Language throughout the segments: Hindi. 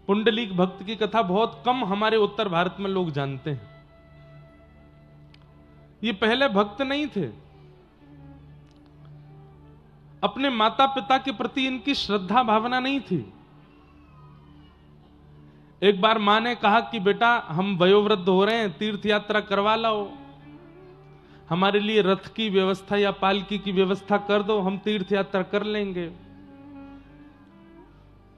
पुंडलीक भक्त की कथा बहुत कम हमारे उत्तर भारत में लोग जानते हैं। ये पहले भक्त नहीं थे। अपने माता पिता के प्रति इनकी श्रद्धा भावना नहीं थी। एक बार मां ने कहा कि बेटा हम वयोवृद्ध हो रहे हैं, तीर्थ यात्रा करवा लाओ, हमारे लिए रथ की व्यवस्था या पालकी की व्यवस्था कर दो, हम तीर्थ यात्रा कर लेंगे।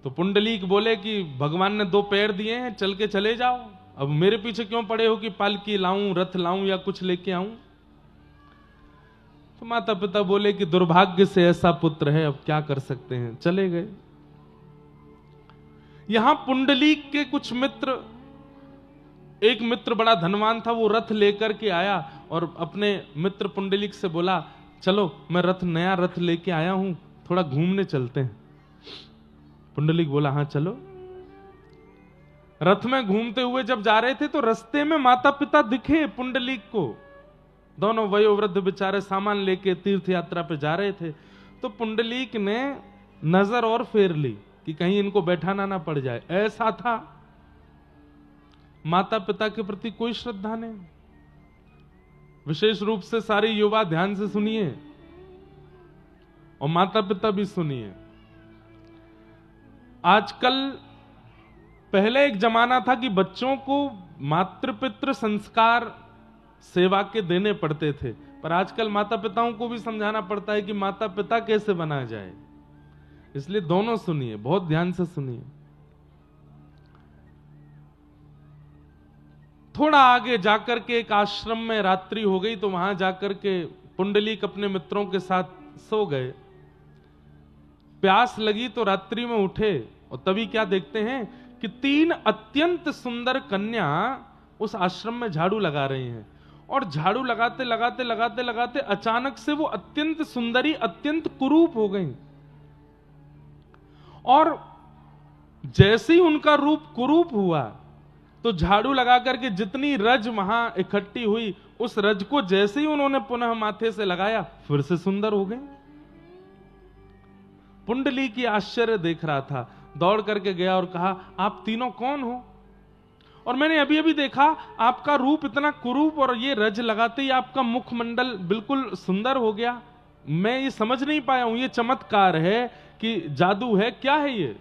तो पुंडलीक बोले कि भगवान ने 2 पैर दिए हैं, चल के चले जाओ, अब मेरे पीछे क्यों पड़े हो कि पालकी लाऊं, रथ लाऊं या कुछ लेके आऊं। तो माता पिता बोले कि दुर्भाग्य से ऐसा पुत्र है, अब क्या कर सकते हैं, चले गए। यहां पुंडलीक के कुछ मित्र, एक मित्र बड़ा धनवान था, वो रथ लेकर के आया और अपने मित्र पुंडलीक से बोला चलो मैं नया रथ लेके आया हूं, थोड़ा घूमने चलते हैं। पुंडलीक बोला हाँ चलो। रथ में घूमते हुए जब जा रहे थे तो रास्ते में माता पिता दिखे पुंडलीक को, दोनों वयोवृद्ध बेचारे सामान लेके तीर्थ यात्रा पे जा रहे थे। तो पुंडलीक ने नजर और फेर ली कि कहीं इनको बैठाना ना पड़ जाए। ऐसा था, माता पिता के प्रति कोई श्रद्धा नहीं। विशेष रूप से सारे युवा ध्यान से सुनिए और माता पिता भी सुनिए। आजकल, पहले एक जमाना था कि बच्चों को मातृपितृ संस्कार सेवा के देने पड़ते थे, पर आजकल माता पिताओं को भी समझाना पड़ता है कि माता पिता कैसे बना जाए। इसलिए दोनों सुनिए, बहुत ध्यान से सुनिए। थोड़ा आगे जाकर के एक आश्रम में रात्रि हो गई, तो वहां जाकर के पुंडलीक अपने मित्रों के साथ सो गए। प्यास लगी तो रात्रि में उठे और तभी क्या देखते हैं कि 3 अत्यंत सुंदर कन्या उस आश्रम में झाड़ू लगा रही हैं। और झाड़ू लगाते लगाते लगाते लगाते अचानक से वो अत्यंत सुंदरी अत्यंत कुरूप हो गई। और जैसे ही उनका रूप कुरूप हुआ तो झाड़ू लगा करके जितनी रज वहां इकट्ठी हुई, उस रज को जैसे ही उन्होंने पुनः माथे से लगाया फिर से सुंदर हो गए। पुंडलीक की आश्चर्य देख रहा था, दौड़ करके गया और कहा आप तीनों कौन हो? और मैंने अभी अभी देखा आपका रूप इतना कुरूप और ये रज लगाते ही आपका मुखमंडल बिल्कुल सुंदर हो गया। मैं ये समझ नहीं पाया हूं, ये चमत्कार है कि जादू है, क्या है ये?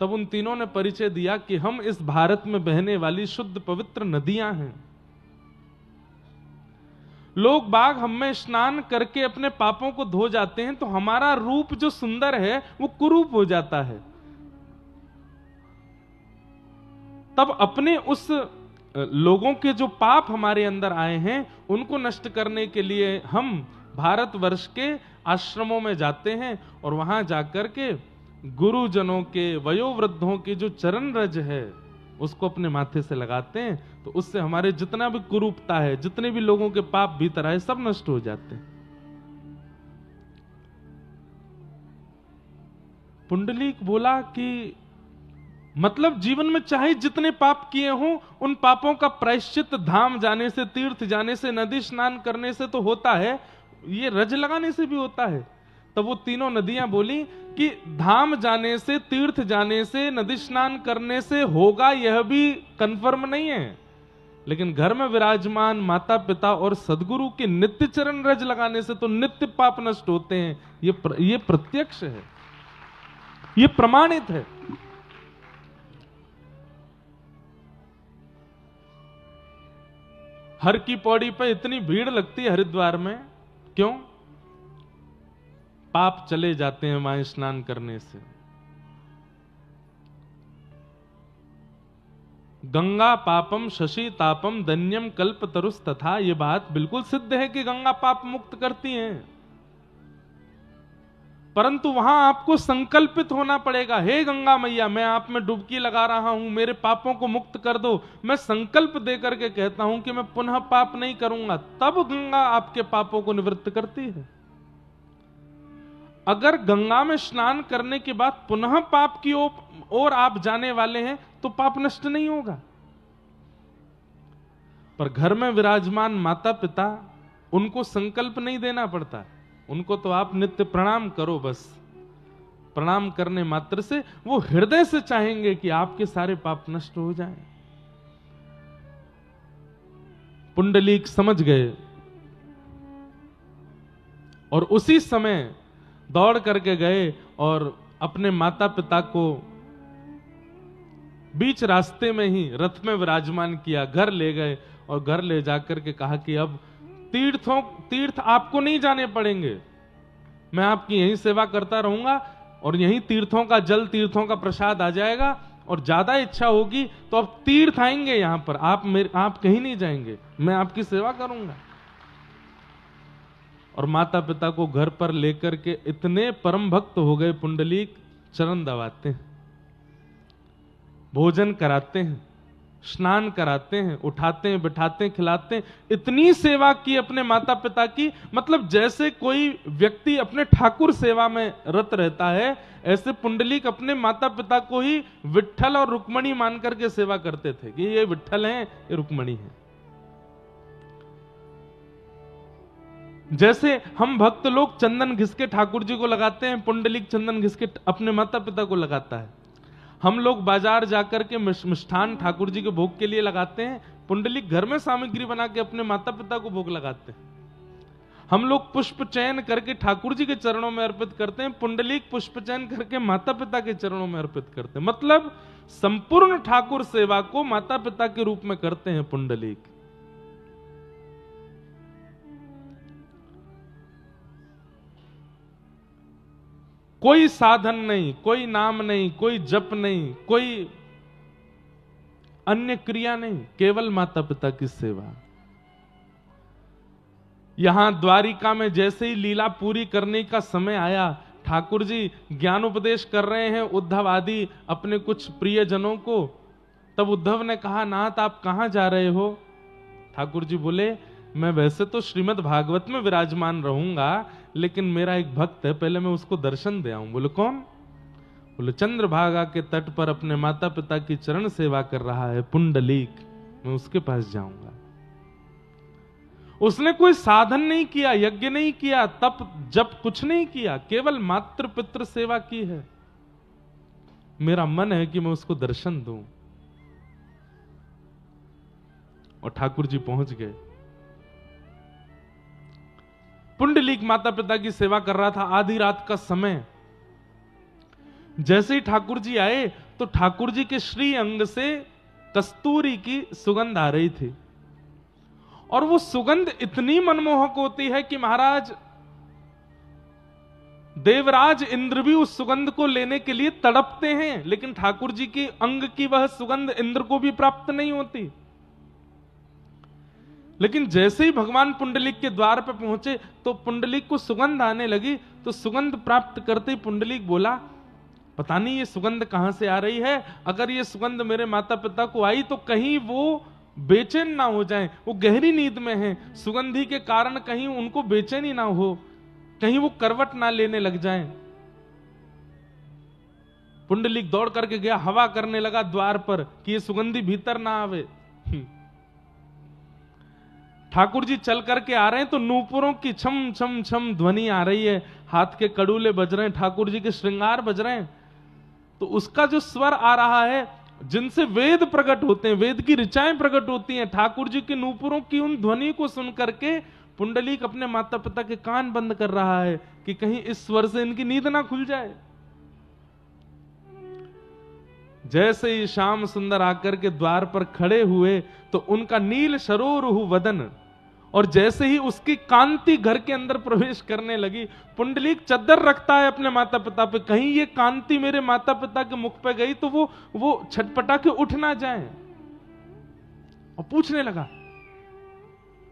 तब उन तीनों ने परिचय दिया कि हम इस भारत में बहने वाली शुद्ध पवित्र नदियां हैं। लोग बाग हम में स्नान करके अपने पापों को धो जाते हैं तो हमारा रूप जो सुंदर है वो कुरूप हो जाता है। तब अपने उस लोगों के जो पाप हमारे अंदर आए हैं उनको नष्ट करने के लिए हम भारतवर्ष के आश्रमों में जाते हैं और वहां जाकर के गुरुजनों के, वयोवृद्धों के जो चरण रज है उसको अपने माथे से लगाते हैं, तो उससे हमारे जितना भी कुरूपता है, जितने भी लोगों के पाप भीतर आए, सब नष्ट हो जाते हैं। पुंडलीक बोला कि मतलब जीवन में चाहे जितने पाप किए हों, उन पापों का प्रायश्चित धाम जाने से, तीर्थ जाने से, नदी स्नान करने से तो होता है, ये रज लगाने से भी होता है। तब वो तीनों नदियां बोली कि धाम जाने से, तीर्थ जाने से, नदी स्नान करने से होगा यह भी कंफर्म नहीं है, लेकिन घर में विराजमान माता पिता और सदगुरु के नित्य चरण रज लगाने से तो नित्य पाप नष्ट होते हैं। ये प्रत्यक्ष है, ये प्रमाणित है। हर की पौड़ी पे इतनी भीड़ लगती है हरिद्वार में, क्यों? पाप चले जाते हैं वहां स्नान करने से। गंगा पापम शशि तापम धन्यम कल्प तरुस तथा, ये बात बिल्कुल सिद्ध है कि गंगा पाप मुक्त करती हैं, परंतु वहां आपको संकल्पित होना पड़ेगा। हे गंगा मैया, मैं आप में डुबकी लगा रहा हूं, मेरे पापों को मुक्त कर दो। मैं संकल्प दे करके कहता हूं कि मैं पुनः पाप नहीं करूंगा, तब गंगा आपके पापों को निवृत्त करती है। अगर गंगा में स्नान करने के बाद पुनः पाप की ओर आप जाने वाले हैं तो पाप नष्ट नहीं होगा। पर घर में विराजमान माता पिता, उनको संकल्प नहीं देना पड़ता, उनको तो आप नित्य प्रणाम करो बस। प्रणाम करने मात्र से वो हृदय से चाहेंगे कि आपके सारे पाप नष्ट हो जाएं। पुंडलीक समझ गए और उसी समय दौड़ करके गए और अपने माता पिता को बीच रास्ते में ही रथ में विराजमान किया, घर ले गए और घर ले जाकर के कहा कि अब तीर्थ आपको नहीं जाने पड़ेंगे, मैं आपकी यही सेवा करता रहूंगा और यही तीर्थों का जल, तीर्थों का प्रसाद आ जाएगा, और ज्यादा इच्छा होगी तो अब तीर्थ आएंगे यहां पर, आप कहीं नहीं जाएंगे, मैं आपकी सेवा करूंगा। और माता पिता को घर पर लेकर के इतने परम भक्त हो गए पुंडलीक, चरण दबाते हैं, भोजन कराते हैं, स्नान कराते हैं, उठाते हैं, बिठाते हैं, खिलाते हैं, इतनी सेवा की अपने माता पिता की। मतलब जैसे कोई व्यक्ति अपने ठाकुर सेवा में रत रहता है, ऐसे पुंडलीक अपने माता पिता को ही विट्ठल और रुक्मणी मान करके सेवा करते थे कि ये विट्ठल हैं, ये रुक्मणी हैं। जैसे हम भक्त लोग चंदन घिस के ठाकुर जी को लगाते हैं, पुंडलीक चंदन घिस के अपने माता पिता को लगाता है। हम लोग बाजार जाकर के मिष्ठान ठाकुर जी के भोग के लिए लगाते हैं, पुंडलीक घर में सामग्री बना के अपने माता पिता को भोग लगाते हैं। हम लोग पुष्प चयन करके ठाकुर जी के चरणों में अर्पित करते हैं, पुंडलीक पुष्प चयन करके माता पिता के चरणों में अर्पित करते हैं। मतलब संपूर्ण ठाकुर सेवा को माता पिता के रूप में करते हैं पुंडलीक। कोई साधन नहीं, कोई नाम नहीं, कोई जप नहीं, कोई अन्य क्रिया नहीं, केवल माता पिता की सेवा। यहां द्वारिका में जैसे ही लीला पूरी करने का समय आया, ठाकुर जी ज्ञान उपदेश कर रहे हैं उद्धव आदि अपने कुछ प्रियजनों को। तब उद्धव ने कहा, नाथ आप कहां जा रहे हो? ठाकुर जी बोले, मैं वैसे तो श्रीमद् भागवत में विराजमान रहूंगा, लेकिन मेरा एक भक्त है, पहले मैं उसको दर्शन दे आऊं। बोले कौन? बोले चंद्रभागा के तट पर अपने माता पिता की चरण सेवा कर रहा है पुंडलीक, मैं उसके पास जाऊंगा। उसने कोई साधन नहीं किया, यज्ञ नहीं किया, तप जप कुछ नहीं किया, केवल मातृ पितृ सेवा की है। मेरा मन है कि मैं उसको दर्शन दूं। और ठाकुर जी पहुंच गए। पुंडलीक माता पिता की सेवा कर रहा था, आधी रात का समय। जैसे ही ठाकुर जी आए तो ठाकुर जी के श्री अंग से कस्तूरी की सुगंध आ रही थी, और वो सुगंध इतनी मनमोहक होती है कि महाराज देवराज इंद्र भी उस सुगंध को लेने के लिए तड़पते हैं, लेकिन ठाकुर जी के अंग की वह सुगंध इंद्र को भी प्राप्त नहीं होती। लेकिन जैसे ही भगवान पुंडलीक के द्वार पर पहुंचे तो पुंडलीक को सुगंध आने लगी। तो सुगंध प्राप्त करते ही पुंडलीक बोला, पता नहीं ये सुगंध कहां से आ रही है, अगर ये सुगंध मेरे माता पिता को आई तो कहीं वो बेचैन ना हो जाएं, वो गहरी नींद में हैं, सुगंधी के कारण कहीं उनको बेचैनी ना हो, कहीं वो करवट ना लेने लग जाएं। पुंडलीक दौड़ करके गया, हवा करने लगा द्वार पर कि ये सुगंधी भीतर ना आवे। ठाकुर जी चल करके आ रहे हैं तो नूपुरों की छम छम छम ध्वनि आ रही है, हाथ के कड़ूले बज रहे हैं, ठाकुर जी के श्रृंगार बज रहे हैं। तो उसका जो स्वर आ रहा है, जिनसे वेद प्रकट होते हैं, वेद की ऋचाएं प्रकट होती हैं, ठाकुर जी के नूपुरों की उन ध्वनि को सुन करके पुंडलीक अपने माता पिता के कान बंद कर रहा है कि कहीं इस स्वर से इनकी नींद ना खुल जाए। जैसे ही श्याम सुंदर आकर के द्वार पर खड़े हुए तो उनका नील सरोरुह वदन, और जैसे ही उसकी कांति घर के अंदर प्रवेश करने लगी, पुंडलीक चद्दर रखता है अपने माता पिता पे, कहीं ये कांति मेरे माता पिता के मुख पे गई तो वो छटपटा के उठ ना जाए। और पूछने लगा,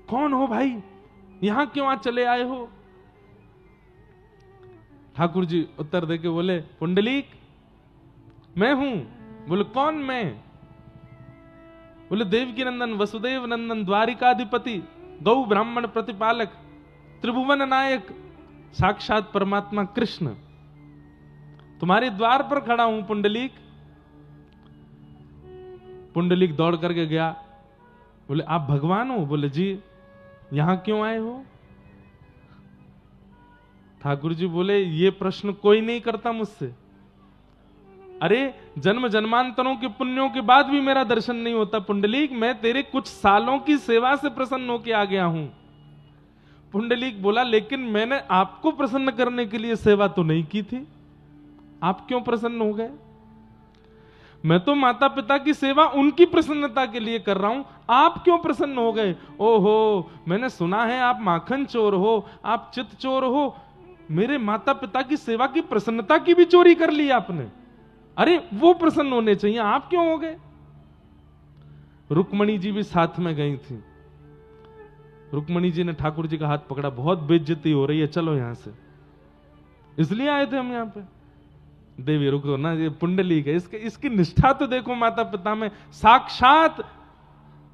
कौन हो भाई, यहां क्यों आ चले आए हो? ठाकुर जी उत्तर देके बोले, पुंडलीक मैं हूं। बोले कौन मैं? बोले देवकी नंदन, वसुदेव नंदन, द्वारिकाधिपति, गौ ब्राह्मण प्रतिपालक, त्रिभुवन नायक, साक्षात परमात्मा कृष्ण, तुम्हारे द्वार पर खड़ा हूं पुंडलीक। पुंडलीक दौड़ करके गया, बोले आप भगवान हो? बोले जी। यहां क्यों आए हो? ठाकुर जी बोले ये प्रश्न कोई नहीं करता मुझसे। अरे जन्म जन्मांतरों के पुण्यों के बाद भी मेरा दर्शन नहीं होता पुंडलीक, मैं तेरे कुछ सालों की सेवा से प्रसन्न होके आ गया हूं। पुंडलीक बोला लेकिन मैंने आपको प्रसन्न करने के लिए सेवा तो नहीं की थी, आप क्यों प्रसन्न हो गए? मैं तो माता पिता की सेवा उनकी प्रसन्नता के लिए कर रहा हूं, आप क्यों प्रसन्न हो गए? ओहो, मैंने सुना है आप माखन चोर हो, आप चित चोर हो, मेरे माता पिता की सेवा की प्रसन्नता की भी चोरी कर ली आपने। अरे वो प्रसन्न होने चाहिए, आप क्यों हो गए? रुक्मणी जी भी साथ में गई थी। रुक्मणी जी ने ठाकुर जी का हाथ पकड़ा, बहुत बेइज्जती हो रही है, चलो यहां से, इसलिए आए थे हम यहां पे। देवी रुको ना, ये पुंडलीक है, इसकी निष्ठा तो देखो माता पिता में, साक्षात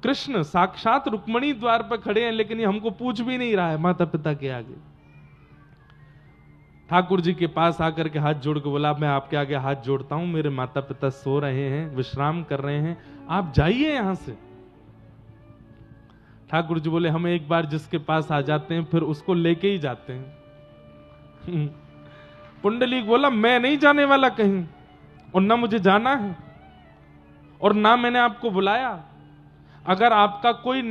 कृष्ण साक्षात रुक्मणी द्वार पर खड़े हैं, लेकिन ये हमको पूछ भी नहीं रहा है माता पिता के आगे। ठाकुर जी के पास आकर के हाथ जोड़ के बोला मैं आपके आगे हाथ जोड़ता हूं, मेरे माता पिता सो रहे हैं, विश्राम कर रहे हैं, आप जाइए यहां से। ठाकुर जी बोले हम एक बार जिसके पास आ जाते हैं फिर उसको लेके ही जाते हैं। पुंडलीक बोला मैं नहीं जाने वाला कहीं, और ना मुझे जाना है, और ना मैंने आपको बुलाया। अगर आपका कोई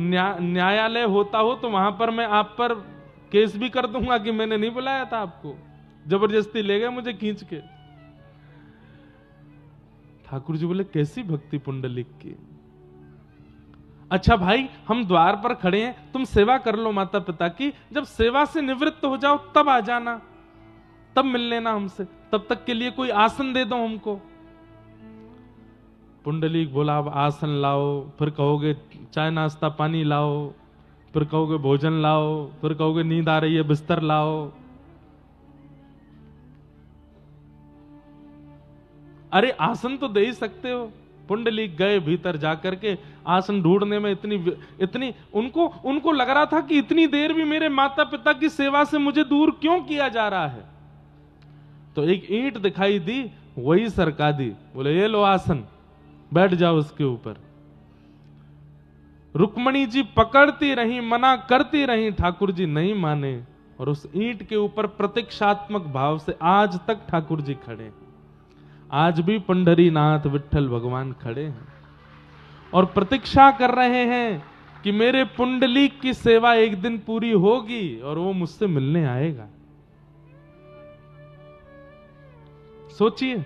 न्यायालय होता हो तो वहां पर मैं आप पर केस भी कर दूंगा कि मैंने नहीं बुलाया था आपको, जबरदस्ती ले गए मुझे खींच के। ठाकुर जी बोले कैसी भक्ति पुंडलीक की। अच्छा भाई हम द्वार पर खड़े हैं, तुम सेवा कर लो माता पिता की, जब सेवा से निवृत्त हो जाओ तब आ जाना, तब मिल लेना हमसे, तब तक के लिए कोई आसन दे दो हमको। पुंडलीक बोला अब आसन लाओ, फिर कहोगे चाय नाश्ता पानी लाओ, फिर कहोगे भोजन लाओ, फिर कहोगे नींद आ रही है बिस्तर लाओ। अरे आसन तो दे ही सकते हो। पुंडलीक गए भीतर जाकर के आसन ढूंढने में इतनी उनको लग रहा था कि इतनी देर भी मेरे माता पिता की सेवा से मुझे दूर क्यों किया जा रहा है। तो एक ईंट दिखाई दी, वही सरका दी, बोले ये लो आसन, बैठ जाओ उसके ऊपर। रुक्मणी जी पकड़ती रही, मना करती रही, ठाकुर जी नहीं माने, और उस ईंट के ऊपर प्रतीक्षात्मक भाव से आज तक ठाकुर जी खड़े। आज भी पंढरीनाथ विठ्ठल भगवान खड़े हैं और प्रतीक्षा कर रहे हैं कि मेरे पुंडलीक की सेवा एक दिन पूरी होगी और वो मुझसे मिलने आएगा। सोचिए,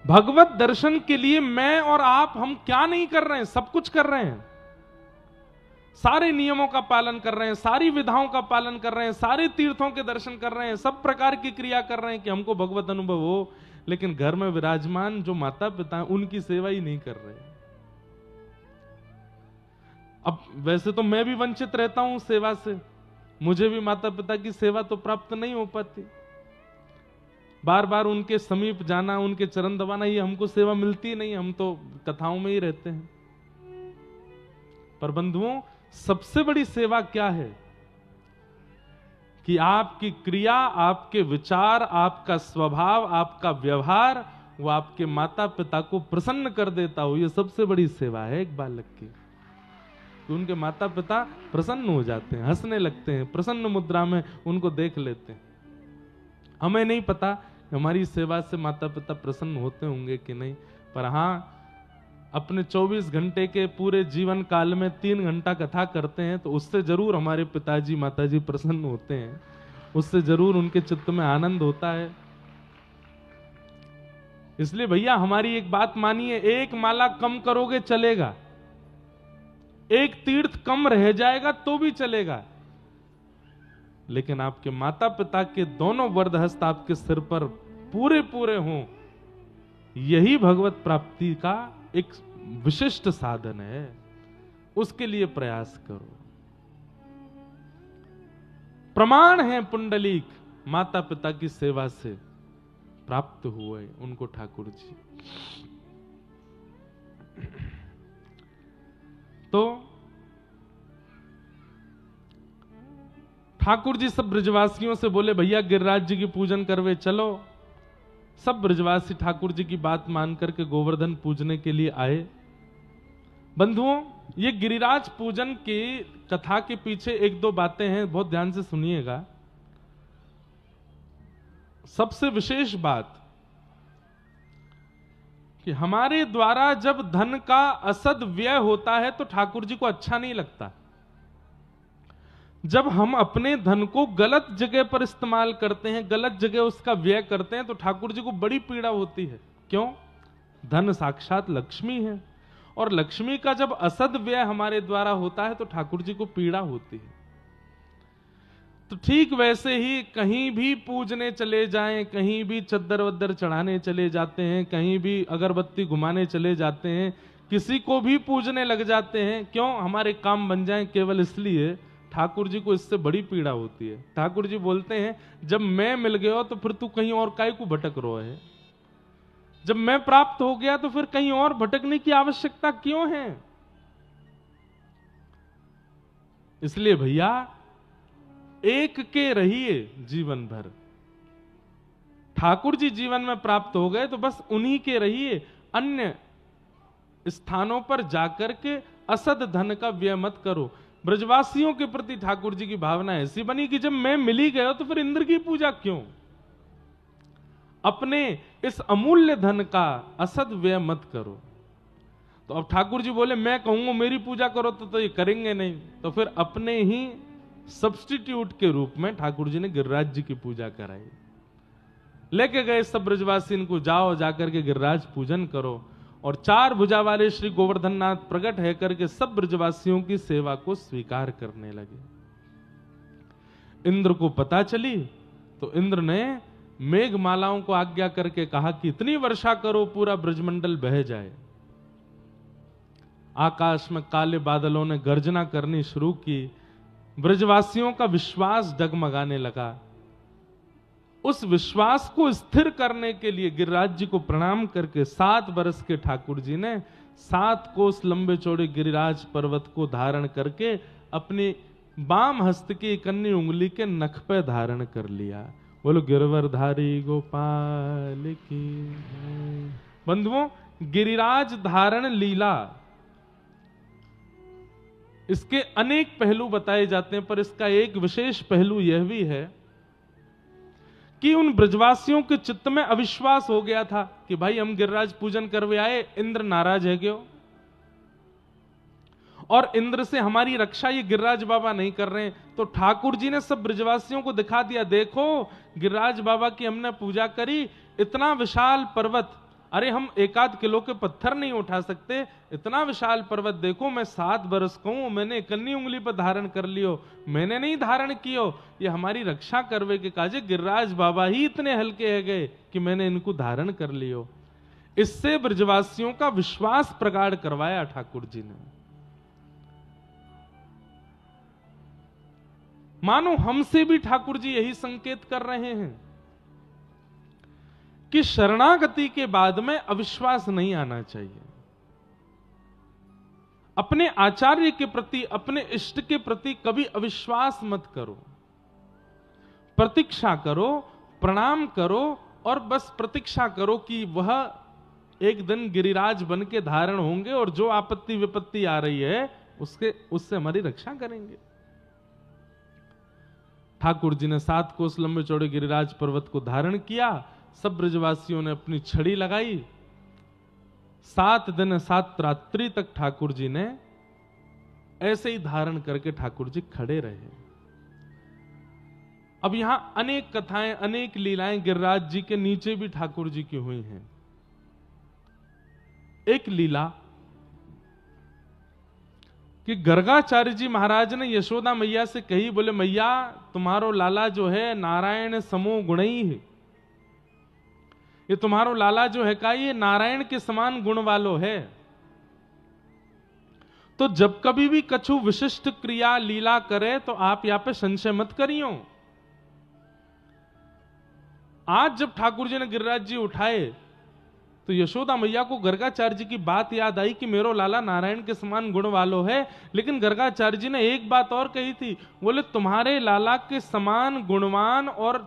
भगवत दर्शन के लिए मैं और आप हम क्या नहीं कर रहे हैं, सब कुछ कर रहे हैं। सारे नियमों का पालन कर रहे हैं, सारी विधाओं का पालन कर रहे हैं, सारे तीर्थों के दर्शन कर रहे हैं, सब प्रकार की क्रिया कर रहे हैं कि हमको भगवत अनुभव हो, लेकिन घर में विराजमान जो माता पिता हैं उनकी सेवा ही नहीं कर रहे। अब वैसे तो मैं भी वंचित रहता हूं सेवा से, मुझे भी माता पिता की सेवा तो प्राप्त नहीं हो पाती। बार बार उनके समीप जाना, उनके चरण दबाना, ये हमको सेवा मिलती नहीं, हम तो कथाओं में ही रहते हैं। पर बंधुओं, सबसे बड़ी सेवा क्या है कि आपकी क्रिया, आपके विचार, आपका स्वभाव, आपका व्यवहार वो आपके माता पिता को प्रसन्न कर देता हो। ये सबसे बड़ी सेवा है एक बालक की, कि उनके माता पिता प्रसन्न हो जाते हैं, हंसने लगते हैं, प्रसन्न मुद्रा में उनको देख लेते हैं। हमें नहीं पता हमारी सेवा से माता पिता प्रसन्न होते होंगे कि नहीं, पर हाँ, अपने 24 घंटे के पूरे जीवन काल में 3 घंटा कथा करते हैं तो उससे जरूर हमारे पिताजी माताजी प्रसन्न होते हैं, उससे जरूर उनके चित्त में आनंद होता है। इसलिए भैया हमारी एक बात मानिए, एक माला कम करोगे चलेगा, एक तीर्थ कम रह जाएगा तो भी चलेगा, लेकिन आपके माता पिता के दोनों वरदहस्त आपके सिर पर पूरे पूरे हों, यही भगवत प्राप्ति का एक विशिष्ट साधन है। उसके लिए प्रयास करो। प्रमाण है पुंडलीक माता पिता की सेवा से प्राप्त हुए उनको ठाकुर जी। तो ठाकुर जी सब ब्रजवासियों से बोले भैया गिरिराज जी की पूजन करवे चलो। सब ब्रजवासी ठाकुर जी की बात मान करके गोवर्धन पूजने के लिए आए। बंधुओं, ये गिरिराज पूजन की कथा के पीछे एक दो बातें हैं, बहुत ध्यान से सुनिएगा। सबसे विशेष बात कि हमारे द्वारा जब धन का असद व्यय होता है तो ठाकुर जी को अच्छा नहीं लगता। जब हम अपने धन को गलत जगह पर इस्तेमाल करते हैं, गलत जगह उसका व्यय करते हैं, तो ठाकुर जी को बड़ी पीड़ा होती है। क्यों? धन साक्षात लक्ष्मी है, और लक्ष्मी का जब असद व्यय हमारे द्वारा होता है तो ठाकुर जी को पीड़ा होती है। तो ठीक वैसे ही कहीं भी पूजने चले जाएं, कहीं भी चद्दर वद्दर चढ़ाने चले जाते हैं, कहीं भी अगरबत्ती घुमाने चले जाते हैं, किसी को भी पूजने लग जाते हैं, क्यों? हमारे काम बन जाएं, केवल इसलिए। ठाकुर जी को इससे बड़ी पीड़ा होती है। ठाकुर जी बोलते हैं, जब मैं मिल गया तो फिर तू कहीं और काहे को भटक रहा है? जब मैं प्राप्त हो गया तो फिर कहीं और भटकने की आवश्यकता क्यों है? इसलिए भैया, एक के रहिए जीवन भर। ठाकुर जी जीवन में प्राप्त हो गए तो बस उन्हीं के रहिए, अन्य स्थानों पर जाकर के असद धन का व्यय मत करो। ब्रजवासियों के प्रति ठाकुर जी की भावना ऐसी बनी कि जब मैं मिल ही गया तो फिर इंद्र की पूजा क्यों? अपने इस अमूल्य धन का असद व्यय मत करो। तो अब ठाकुर जी बोले, मैं कहूंगा मेरी पूजा करो तो ये करेंगे नहीं, तो फिर अपने ही सब्स्टिट्यूट के रूप में ठाकुर जी ने गिरिराज जी की पूजा कराई। लेके गए सब ब्रजवासी, इनको जाओ जाकर के गिरिराज पूजन करो। और 4 भुजा वाले श्री गोवर्धन नाथ प्रकट है करके सब ब्रजवासियों की सेवा को स्वीकार करने लगे। इंद्र को पता चली तो इंद्र ने मेघमालाओं को आज्ञा करके कहा कि इतनी वर्षा करो पूरा ब्रजमंडल बह जाए। आकाश में काले बादलों ने गर्जना करनी शुरू की। ब्रजवासियों का विश्वास डगमगाने लगा। उस विश्वास को स्थिर करने के लिए गिरिराज जी को प्रणाम करके 7 वर्ष के ठाकुर जी ने 7 कोस लंबे चौड़े गिरिराज पर्वत को धारण करके अपनी बाम हस्त की कन्नी उंगली के नख पे धारण कर लिया। बोलो गिरवरधारी गोपाल की। बंधुओं, गिरिराज धारण लीला, इसके अनेक पहलू बताए जाते हैं, पर इसका एक विशेष पहलू यह भी है कि उन ब्रजवासियों के चित्त में अविश्वास हो गया था कि भाई हम गिरिराज पूजन करवे आए, इंद्र नाराज है क्यों? और इंद्र से हमारी रक्षा ये गिरिराज बाबा नहीं कर रहे हैं। तो ठाकुर जी ने सब ब्रजवासियों को दिखा दिया, देखो गिरिराज बाबा की हमने पूजा करी, इतना विशाल पर्वत, अरे हम 1-8 किलो के पत्थर नहीं उठा सकते, इतना विशाल पर्वत देखो, मैं 7 वर्ष का हूं, मैंने कन्नी उंगली पर धारण कर लियो, मैंने नहीं धारण कियो, ये हमारी रक्षा करवे के काजे गिरिराज बाबा ही इतने हल्के है गए कि मैंने इनको धारण कर लियो। इससे ब्रजवासियों का विश्वास प्रगाढ़ करवाया ठाकुर जी ने। मानो हमसे भी ठाकुर जी यही संकेत कर रहे हैं कि शरणागति के बाद में अविश्वास नहीं आना चाहिए। अपने आचार्य के प्रति, अपने इष्ट के प्रति कभी अविश्वास मत करो। प्रतीक्षा करो, प्रणाम करो, और बस प्रतीक्षा करो कि वह एक दिन गिरिराज बन के धारण होंगे और जो आपत्ति विपत्ति आ रही है उससे हमारी रक्षा करेंगे। ठाकुर जी ने 7 कोस लंबे चौड़े गिरिराज पर्वत को धारण किया। सब ब्रजवासियों ने अपनी छड़ी लगाई। 7 दिन 7 रात्रि तक ठाकुर जी ने ऐसे ही धारण करके ठाकुर जी खड़े रहे। अब यहां अनेक कथाएं, अनेक लीलाएं गिरिराज जी के नीचे भी ठाकुर जी की हुई हैं। एक लीला कि गर्गाचार्य जी महाराज ने यशोदा मैया से कही, बोले मैया तुम्हारो लाला जो है नारायण समो गुणई है, ये तुम्हारो लाला जो है का ये नारायण के समान गुण वालो है। तो जब कभी भी कछु विशिष्ट क्रिया लीला करे तो आप यहां पे संशय मत करियो। आज जब ठाकुर जी ने गिरिराज जी उठाए तो यशोदा मैया को गर्गाचार्य जी की बात याद आई कि मेरो लाला नारायण के समान गुण वालो है। लेकिन गर्गाचार्य जी ने एक बात और कही थी, बोले तुम्हारे लाला के समान गुणवान और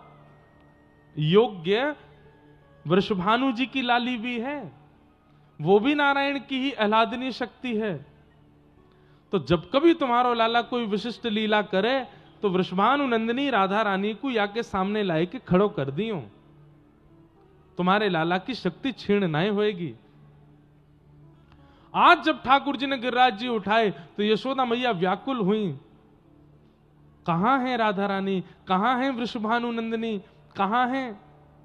योग्य वृषभानु जी की लाली भी है, वो भी नारायण की ही आह्लादनीय शक्ति है। तो जब कभी तुम्हारो लाला कोई विशिष्ट लीला करे तो वृषभानु नंदिनी राधा रानी को या के सामने लाए के खड़ो कर दियो, तुम्हारे लाला की शक्ति क्षीण नहीं होएगी। आज जब ठाकुर जी ने गिरिराज जी उठाए तो यशोदा मैया व्याकुल हुई, कहां है राधा रानी, कहां है वृषभानु नंदिनी, कहां है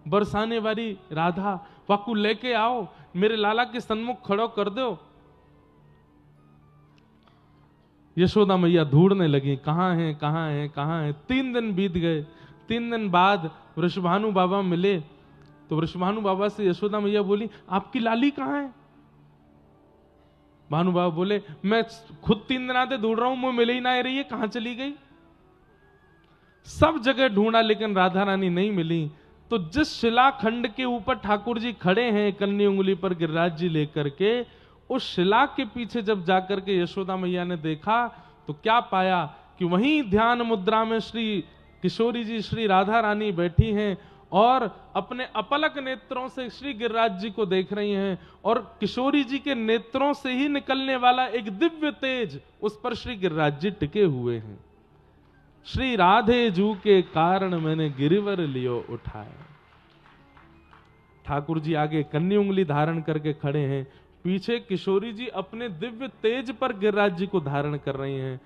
बरसाने वाली राधा, वाकू लेके आओ, मेरे लाला के सन्मुख खड़ो कर दो। यशोदा मैया ढूंढने लगी, कहां है कहां है कहां है। 3 दिन बीत गए। 3 दिन बाद वृषभानु बाबा मिले तो वृषभानु बाबा से यशोदा मैया बोली, आपकी लाली कहां है? भानु बाबा बोले, मैं खुद 3 दिन आते ढूंढ रहा हूं, मुझे मिल ही ना रही है, कहां चली गई? सब जगह ढूंढा लेकिन राधा रानी नहीं मिली। तो जिस शिलाखंड के ऊपर ठाकुर जी खड़े हैं कन्नी उंगली पर गिरिराज जी लेकर के, उस शिला के पीछे जब जाकर के यशोदा मैया ने देखा तो क्या पाया कि वहीं ध्यान मुद्रा में श्री किशोरी जी, श्री राधा रानी बैठी हैं और अपने अपलक नेत्रों से श्री गिरिराज जी को देख रही हैं, और किशोरी जी के नेत्रों से ही निकलने वाला एक दिव्य तेज उस पर श्री गिरिराज जी टिके हुए हैं। श्री राधे जू के कारण मैंने गिरिवर लियो उठाया। ठाकुर जी आगे कन्नी उंगली धारण करके खड़े हैं, पीछे किशोरी जी अपने दिव्य तेज पर गिरिराज जी को धारण कर रही हैं।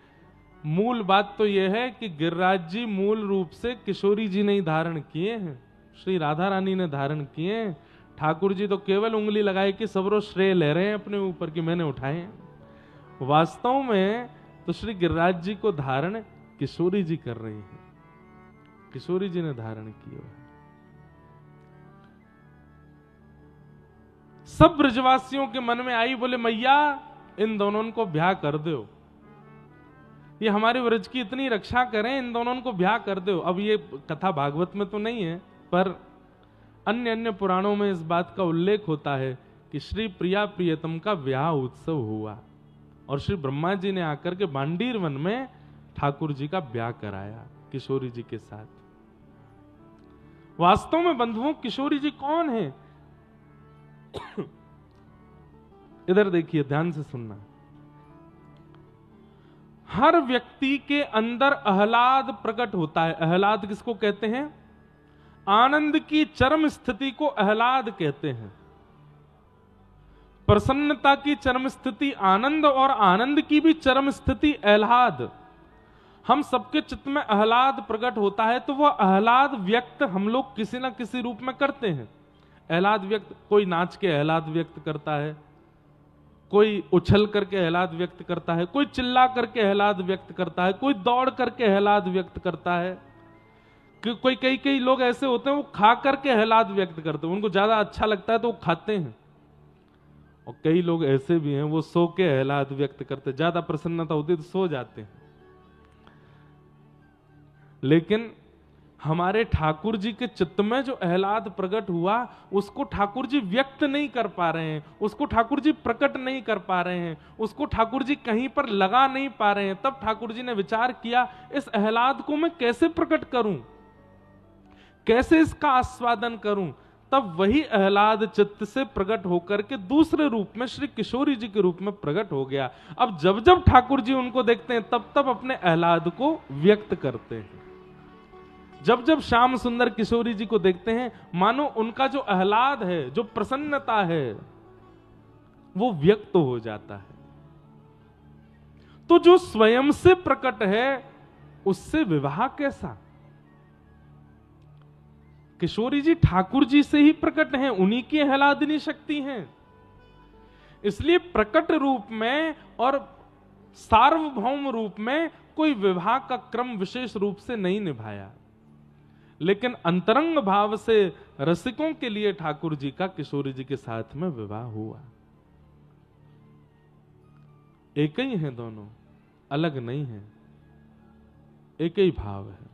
मूल बात तो यह है कि गिरिराज जी मूल रूप से किशोरी जी ने ही धारण किए हैं, श्री राधा रानी ने धारण किए हैं। ठाकुर जी तो केवल उंगली लगाए कि सबरो श्रेय ले रहे हैं अपने ऊपर कि मैंने उठाए। वास्तव में तो श्री गिरिराज जी को धारण किशोरी जी कर रही हैं, किशोरी जी ने धारण किया। सब ब्रजवासियों के मन में आई, बोले मैया इन दोनों को ब्याह कर दो, ये हमारे व्रज की इतनी रक्षा करें, इन दोनों को ब्याह कर दो। अब ये कथा भागवत में तो नहीं है, पर अन्य अन्य पुराणों में इस बात का उल्लेख होता है कि श्री प्रिया प्रियतम का ब्याह उत्सव हुआ और श्री ब्रह्मा जी ने आकर के बांडीर वन में ठाकुर जी का ब्याह कराया किशोरी जी के साथ। वास्तव में बंधुओं किशोरी जी कौन है? इधर देखिए, ध्यान से सुनना। हर व्यक्ति के अंदर आह्लाद प्रकट होता है। आह्लाद किसको कहते हैं? आनंद की चरम स्थिति को आह्लाद कहते हैं। प्रसन्नता की चरम स्थिति आनंद और आनंद की भी चरम स्थिति आह्लाद। हम सबके चित्त में आह्लाद प्रकट होता है तो वह आह्लाद व्यक्त हम लोग किसी ना किसी रूप में करते हैं। आह्लाद व्यक्त, कोई नाच के आह्लाद व्यक्त करता है, कोई उछल करके आह्लाद व्यक्त करता है, कोई चिल्ला करके आह्लाद व्यक्त करता है, कोई दौड़ करके आह्लाद व्यक्त करता है, कोई कई लोग ऐसे होते हैं वो खा करके आह्लाद व्यक्त करते हैं, उनको ज्यादा अच्छा लगता है तो वो खाते हैं। और कई लोग ऐसे भी हैं वो सो के आह्लाद व्यक्त करते, ज्यादा प्रसन्नता होती है तो सो जाते हैं। लेकिन हमारे ठाकुर जी के चित्त में जो आह्लाद प्रकट हुआ उसको ठाकुर जी व्यक्त नहीं कर पा रहे हैं, उसको ठाकुर जी प्रकट नहीं कर पा रहे हैं, उसको ठाकुर जी कहीं पर लगा नहीं पा रहे हैं। तब ठाकुर जी ने विचार किया, इस आह्लाद को मैं कैसे प्रकट करूं, कैसे इसका आस्वादन करूं। तब वही आह्लाद चित्त से प्रकट होकर के दूसरे रूप में श्री किशोरी जी के रूप में प्रकट हो गया। अब जब जब ठाकुर जी उनको देखते हैं तब तब अपने आह्लाद को व्यक्त करते हैं। जब जब श्याम सुंदर किशोरी जी को देखते हैं मानो उनका जो आह्लाद है, जो प्रसन्नता है, वो व्यक्त हो जाता है। तो जो स्वयं से प्रकट है उससे विवाह कैसा? किशोरी जी ठाकुर जी से ही प्रकट हैं, उन्हीं की आह्लादिनी शक्ति हैं। इसलिए प्रकट रूप में और सार्वभौम रूप में कोई विवाह का क्रम विशेष रूप से नहीं निभाया, लेकिन अंतरंग भाव से रसिकों के लिए ठाकुर जी का किशोरी जी के साथ में विवाह हुआ। एक ही है, दोनों अलग नहीं है, एक ही भाव है।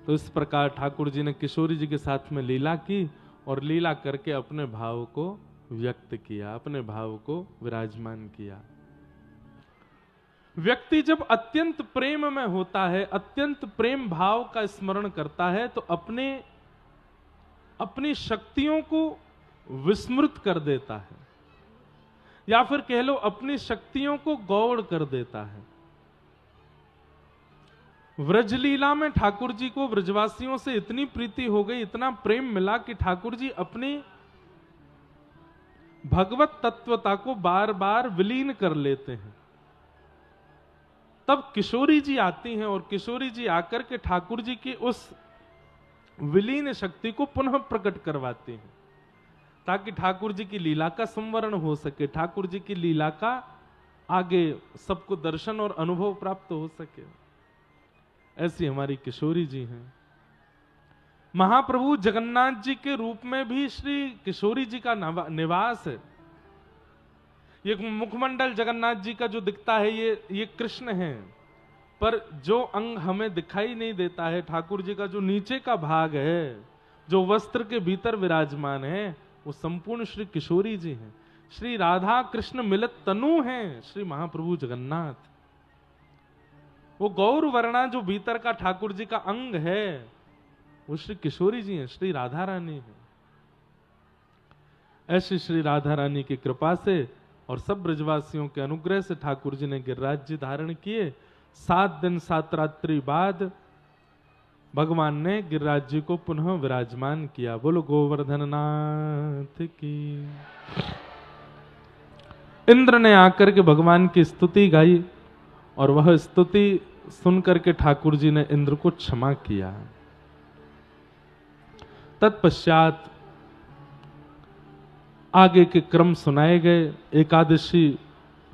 तो इस प्रकार ठाकुर जी ने किशोरी जी के साथ में लीला की और लीला करके अपने भाव को व्यक्त किया, अपने भाव को विराजमान किया। व्यक्ति जब अत्यंत प्रेम में होता है, अत्यंत प्रेम भाव का स्मरण करता है तो अपनी शक्तियों को विस्मृत कर देता है। या फिर कह लो अपनी शक्तियों को गौड़ कर देता है। व्रजलीला में ठाकुर जी को व्रजवासियों से इतनी प्रीति हो गई, इतना प्रेम मिला कि ठाकुर जी अपनी भगवत तत्वता को बार बार विलीन कर लेते हैं। तब किशोरी जी आती हैं और किशोरी जी आकर के ठाकुर जी की उस विलीन शक्ति को पुनः प्रकट करवाती हैं, ताकि ठाकुर जी की लीला का संवरण हो सके, ठाकुर जी की लीला का आगे सबको दर्शन और अनुभव प्राप्त हो सके। ऐसी हमारी किशोरी जी हैं। महाप्रभु जगन्नाथ जी के रूप में भी श्री किशोरी जी का निवास है। ये मुखमंडल जगन्नाथ जी का जो दिखता है ये कृष्ण है, पर जो अंग हमें दिखाई नहीं देता है, ठाकुर जी का जो नीचे का भाग है, जो वस्त्र के भीतर विराजमान है, वो संपूर्ण श्री किशोरी जी हैं। श्री राधा कृष्ण मिलित तनु हैं श्री महाप्रभु जगन्नाथ। वो गौर वर्णा जो भीतर का ठाकुर जी का अंग है, वो श्री किशोरी जी हैं, श्री राधा रानी है। ऐसी श्री राधा रानी की कृपा से और सब ब्रजवासियों के अनुग्रह से ठाकुर जी ने गिरिराज जी धारण किए। 7 दिन 7 रात्रि बाद भगवान ने गिरिराज जी को पुनः विराजमान किया। बोलो गोवर्धन नाथ की। इंद्र ने आकर के भगवान की स्तुति गाई और वह स्तुति सुनकर के ठाकुर जी ने इंद्र को क्षमा किया। तत्पश्चात आगे के क्रम सुनाए गए, एकादशी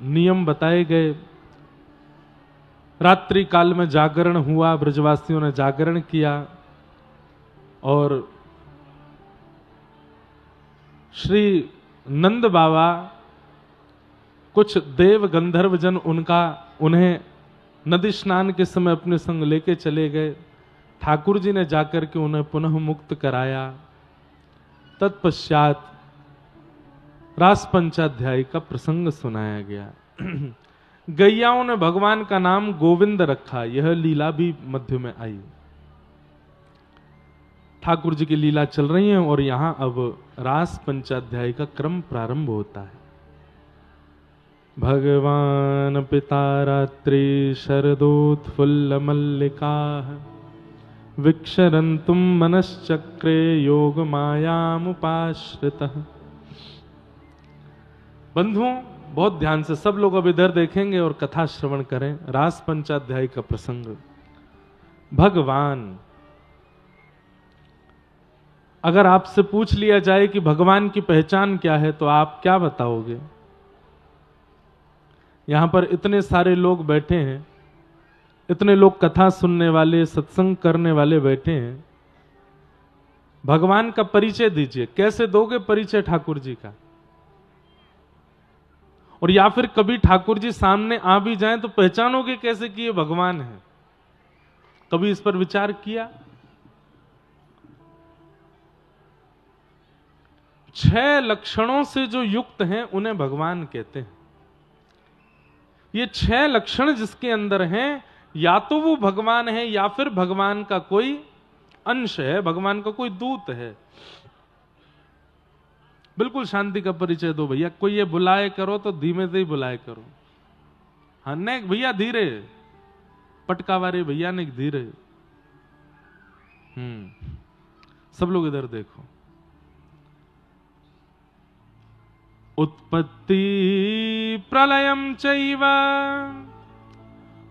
नियम बताए गए। रात्रि काल में जागरण हुआ, ब्रजवासियों ने जागरण किया और श्री नंद बाबा, कुछ देव गंधर्व जन उन्हें नदी स्नान के समय अपने संग लेके चले गए। ठाकुर जी ने जाकर के उन्हें पुनः मुक्त कराया। तत्पश्चात रास पंचाध्याय का प्रसंग सुनाया गया। गैयाओं ने भगवान का नाम गोविंद रखा, यह लीला भी मध्य में आई। ठाकुर जी की लीला चल रही है और यहां अब रास पंचाध्याय का क्रम प्रारंभ होता है। भगवान पिता रात्रि शरदोत्फुल्ल मल्लिका विक्षरन्तुम मनश्चक्रे योग मायामुपाश्रितः। बंधुओं, बहुत ध्यान से सब लोग अब इधर देखेंगे और कथा श्रवण करें। रास पंचाध्याय का प्रसंग। भगवान, अगर आपसे पूछ लिया जाए कि भगवान की पहचान क्या है तो आप क्या बताओगे? यहां पर इतने सारे लोग बैठे हैं, इतने लोग कथा सुनने वाले, सत्संग करने वाले बैठे हैं। भगवान का परिचय दीजिए। कैसे दोगे परिचय ठाकुर जी का? और या फिर कभी ठाकुर जी सामने आ भी जाएं तो पहचानोगे कैसे कि ये भगवान है? कभी इस पर विचार किया? 6 लक्षणों से जो युक्त हैं उन्हें भगवान कहते हैं। ये 6 लक्षण जिसके अंदर हैं, या तो वो भगवान है या फिर भगवान का कोई अंश है, भगवान का कोई दूत है। बिल्कुल शांति का परिचय दो भैया। कोई ये बुलाए करो तो धीमे से ही बुलाए करो। हाँ, ने भैया धीरे, पटकावारे भैया ने धीरे। सब लोग इधर देखो। उत्पत्ति प्रलयं चैव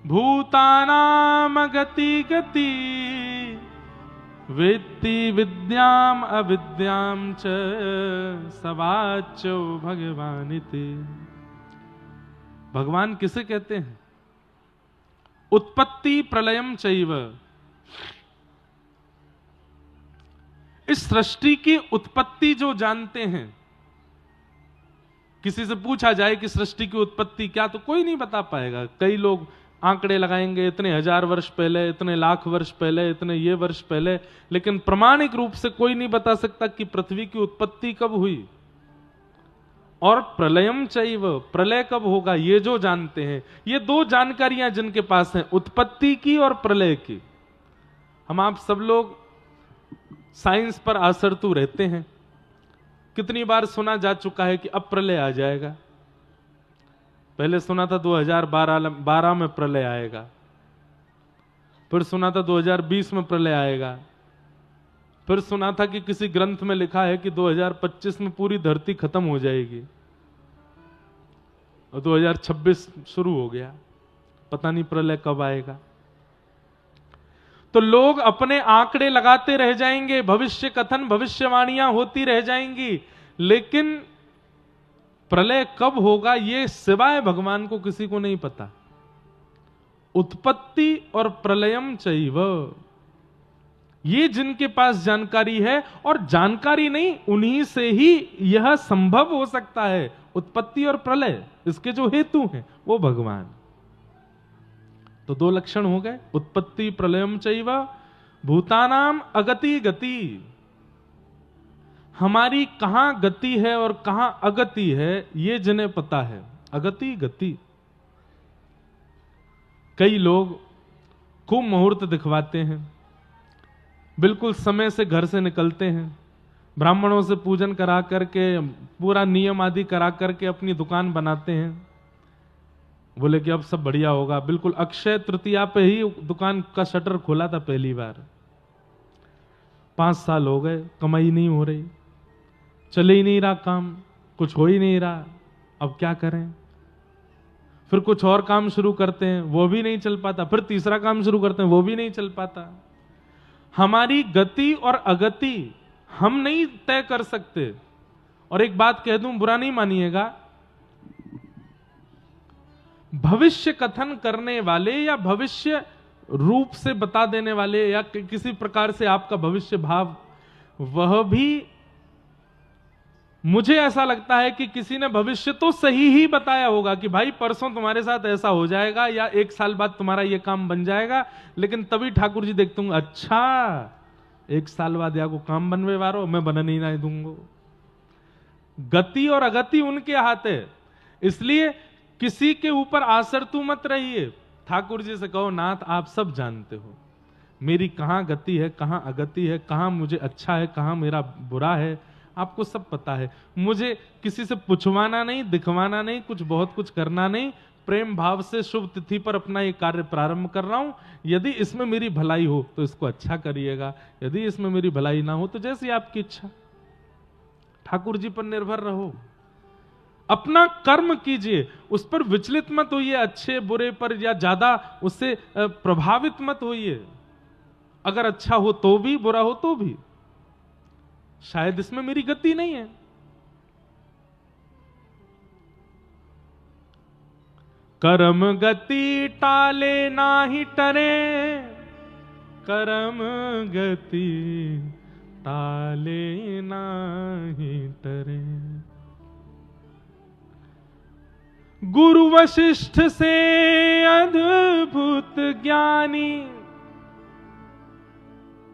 भूतानां गति गति वेत्ति विद्याम अविद्याम च सवाच्यो भगवानिति। भगवान किसे कहते हैं? उत्पत्ति प्रलयम चैव। इस सृष्टि की उत्पत्ति जो जानते हैं, किसी से पूछा जाए कि सृष्टि की उत्पत्ति क्या, तो कोई नहीं बता पाएगा। कई लोग आंकड़े लगाएंगे, इतने 1000 वर्ष पहले, इतने लाख वर्ष पहले, इतने ये वर्ष पहले, लेकिन प्रमाणिक रूप से कोई नहीं बता सकता कि पृथ्वी की उत्पत्ति कब हुई और प्रलयम चैव, प्रलय कब होगा, ये जो जानते हैं। ये 2 जानकारियां जिनके पास हैं, उत्पत्ति की और प्रलय की। हम आप सब लोग साइंस पर आसरतू रहते हैं। कितनी बार सुना जा चुका है कि अब प्रलय आ जाएगा। पहले सुना था 2012 में प्रलय आएगा, फिर सुना था 2020 में प्रलय आएगा, फिर सुना था कि किसी ग्रंथ में लिखा है कि 2025 में पूरी धरती खत्म हो जाएगी, और 2026 शुरू हो गया। पता नहीं प्रलय कब आएगा। तो लोग अपने आंकड़े लगाते रह जाएंगे, भविष्य कथन भविष्यवाणियां होती रह जाएंगी, लेकिन प्रलय कब होगा ये सिवाय भगवान को किसी को नहीं पता। उत्पत्ति और प्रलयम चैव, ये जिनके पास जानकारी है, और जानकारी नहीं, उन्हीं से ही यह संभव हो सकता है। उत्पत्ति और प्रलय, इसके जो हेतु हैं वो भगवान। तो दो लक्षण हो गए, उत्पत्ति प्रलयम चैव, भूतानाम अगति गति। हमारी कहां गति है और कहां अगति है ये जिन्हें पता है। अगति गति, कई लोग खूब मुहूर्त दिखवाते हैं, बिल्कुल समय से घर से निकलते हैं, ब्राह्मणों से पूजन करा करके, पूरा नियम आदि करा करके अपनी दुकान बनाते हैं, बोले कि अब सब बढ़िया होगा। बिल्कुल अक्षय तृतीया पे ही दुकान का शटर खोला था पहली बार। 5 साल हो गए, कमाई नहीं हो रही, चले ही नहीं रहा काम, कुछ हो ही नहीं रहा, अब क्या करें। फिर कुछ और काम शुरू करते हैं, वो भी नहीं चल पाता, फिर तीसरा काम शुरू करते हैं, वो भी नहीं चल पाता। हमारी गति और अगति हम नहीं तय कर सकते। और एक बात कह दूं, बुरा नहीं मानिएगा, भविष्य कथन करने वाले या भविष्य रूप से बता देने वाले या किसी प्रकार से आपका भविष्य भाव, वह भी मुझे ऐसा लगता है कि किसी ने भविष्य तो सही ही बताया होगा कि भाई परसों तुम्हारे साथ ऐसा हो जाएगा या 1 साल बाद तुम्हारा ये काम बन जाएगा, लेकिन तभी ठाकुर जी देखते होंगे, अच्छा 1 साल बाद या को काम बनवे वारो, मैं बनने ही नहीं दूंगा। गति और अगति उनके हाथ है, इसलिए किसी के ऊपर आसरतू मत रहिए। ठाकुर जी से कहो, नाथ आप सब जानते हो मेरी कहां गति है, कहां अगति है, कहां मुझे अच्छा है, कहां मेरा बुरा है, आपको सब पता है। मुझे किसी से पूछवाना नहीं, दिखवाना नहीं, बहुत कुछ करना नहीं। प्रेम भाव से शुभ तिथि पर अपना ये कार्य प्रारंभ कर रहा हूं। यदि इसमें मेरी भलाई हो तो इसको अच्छा करिएगा, यदि इसमें मेरी भलाई ना हो तो जैसी आपकी इच्छा। ठाकुर जी पर निर्भर रहो, अपना कर्म कीजिए, उस पर विचलित मत होइए, अच्छे बुरे पर या ज्यादा उससे प्रभावित मत होइए। अगर अच्छा हो तो भी, बुरा हो तो भी, शायद इसमें मेरी गति नहीं है। कर्म गति टाले नाही टरे, कर्म गति टाले नाही टरे। गुरु वशिष्ठ से अद्भुत ज्ञानी,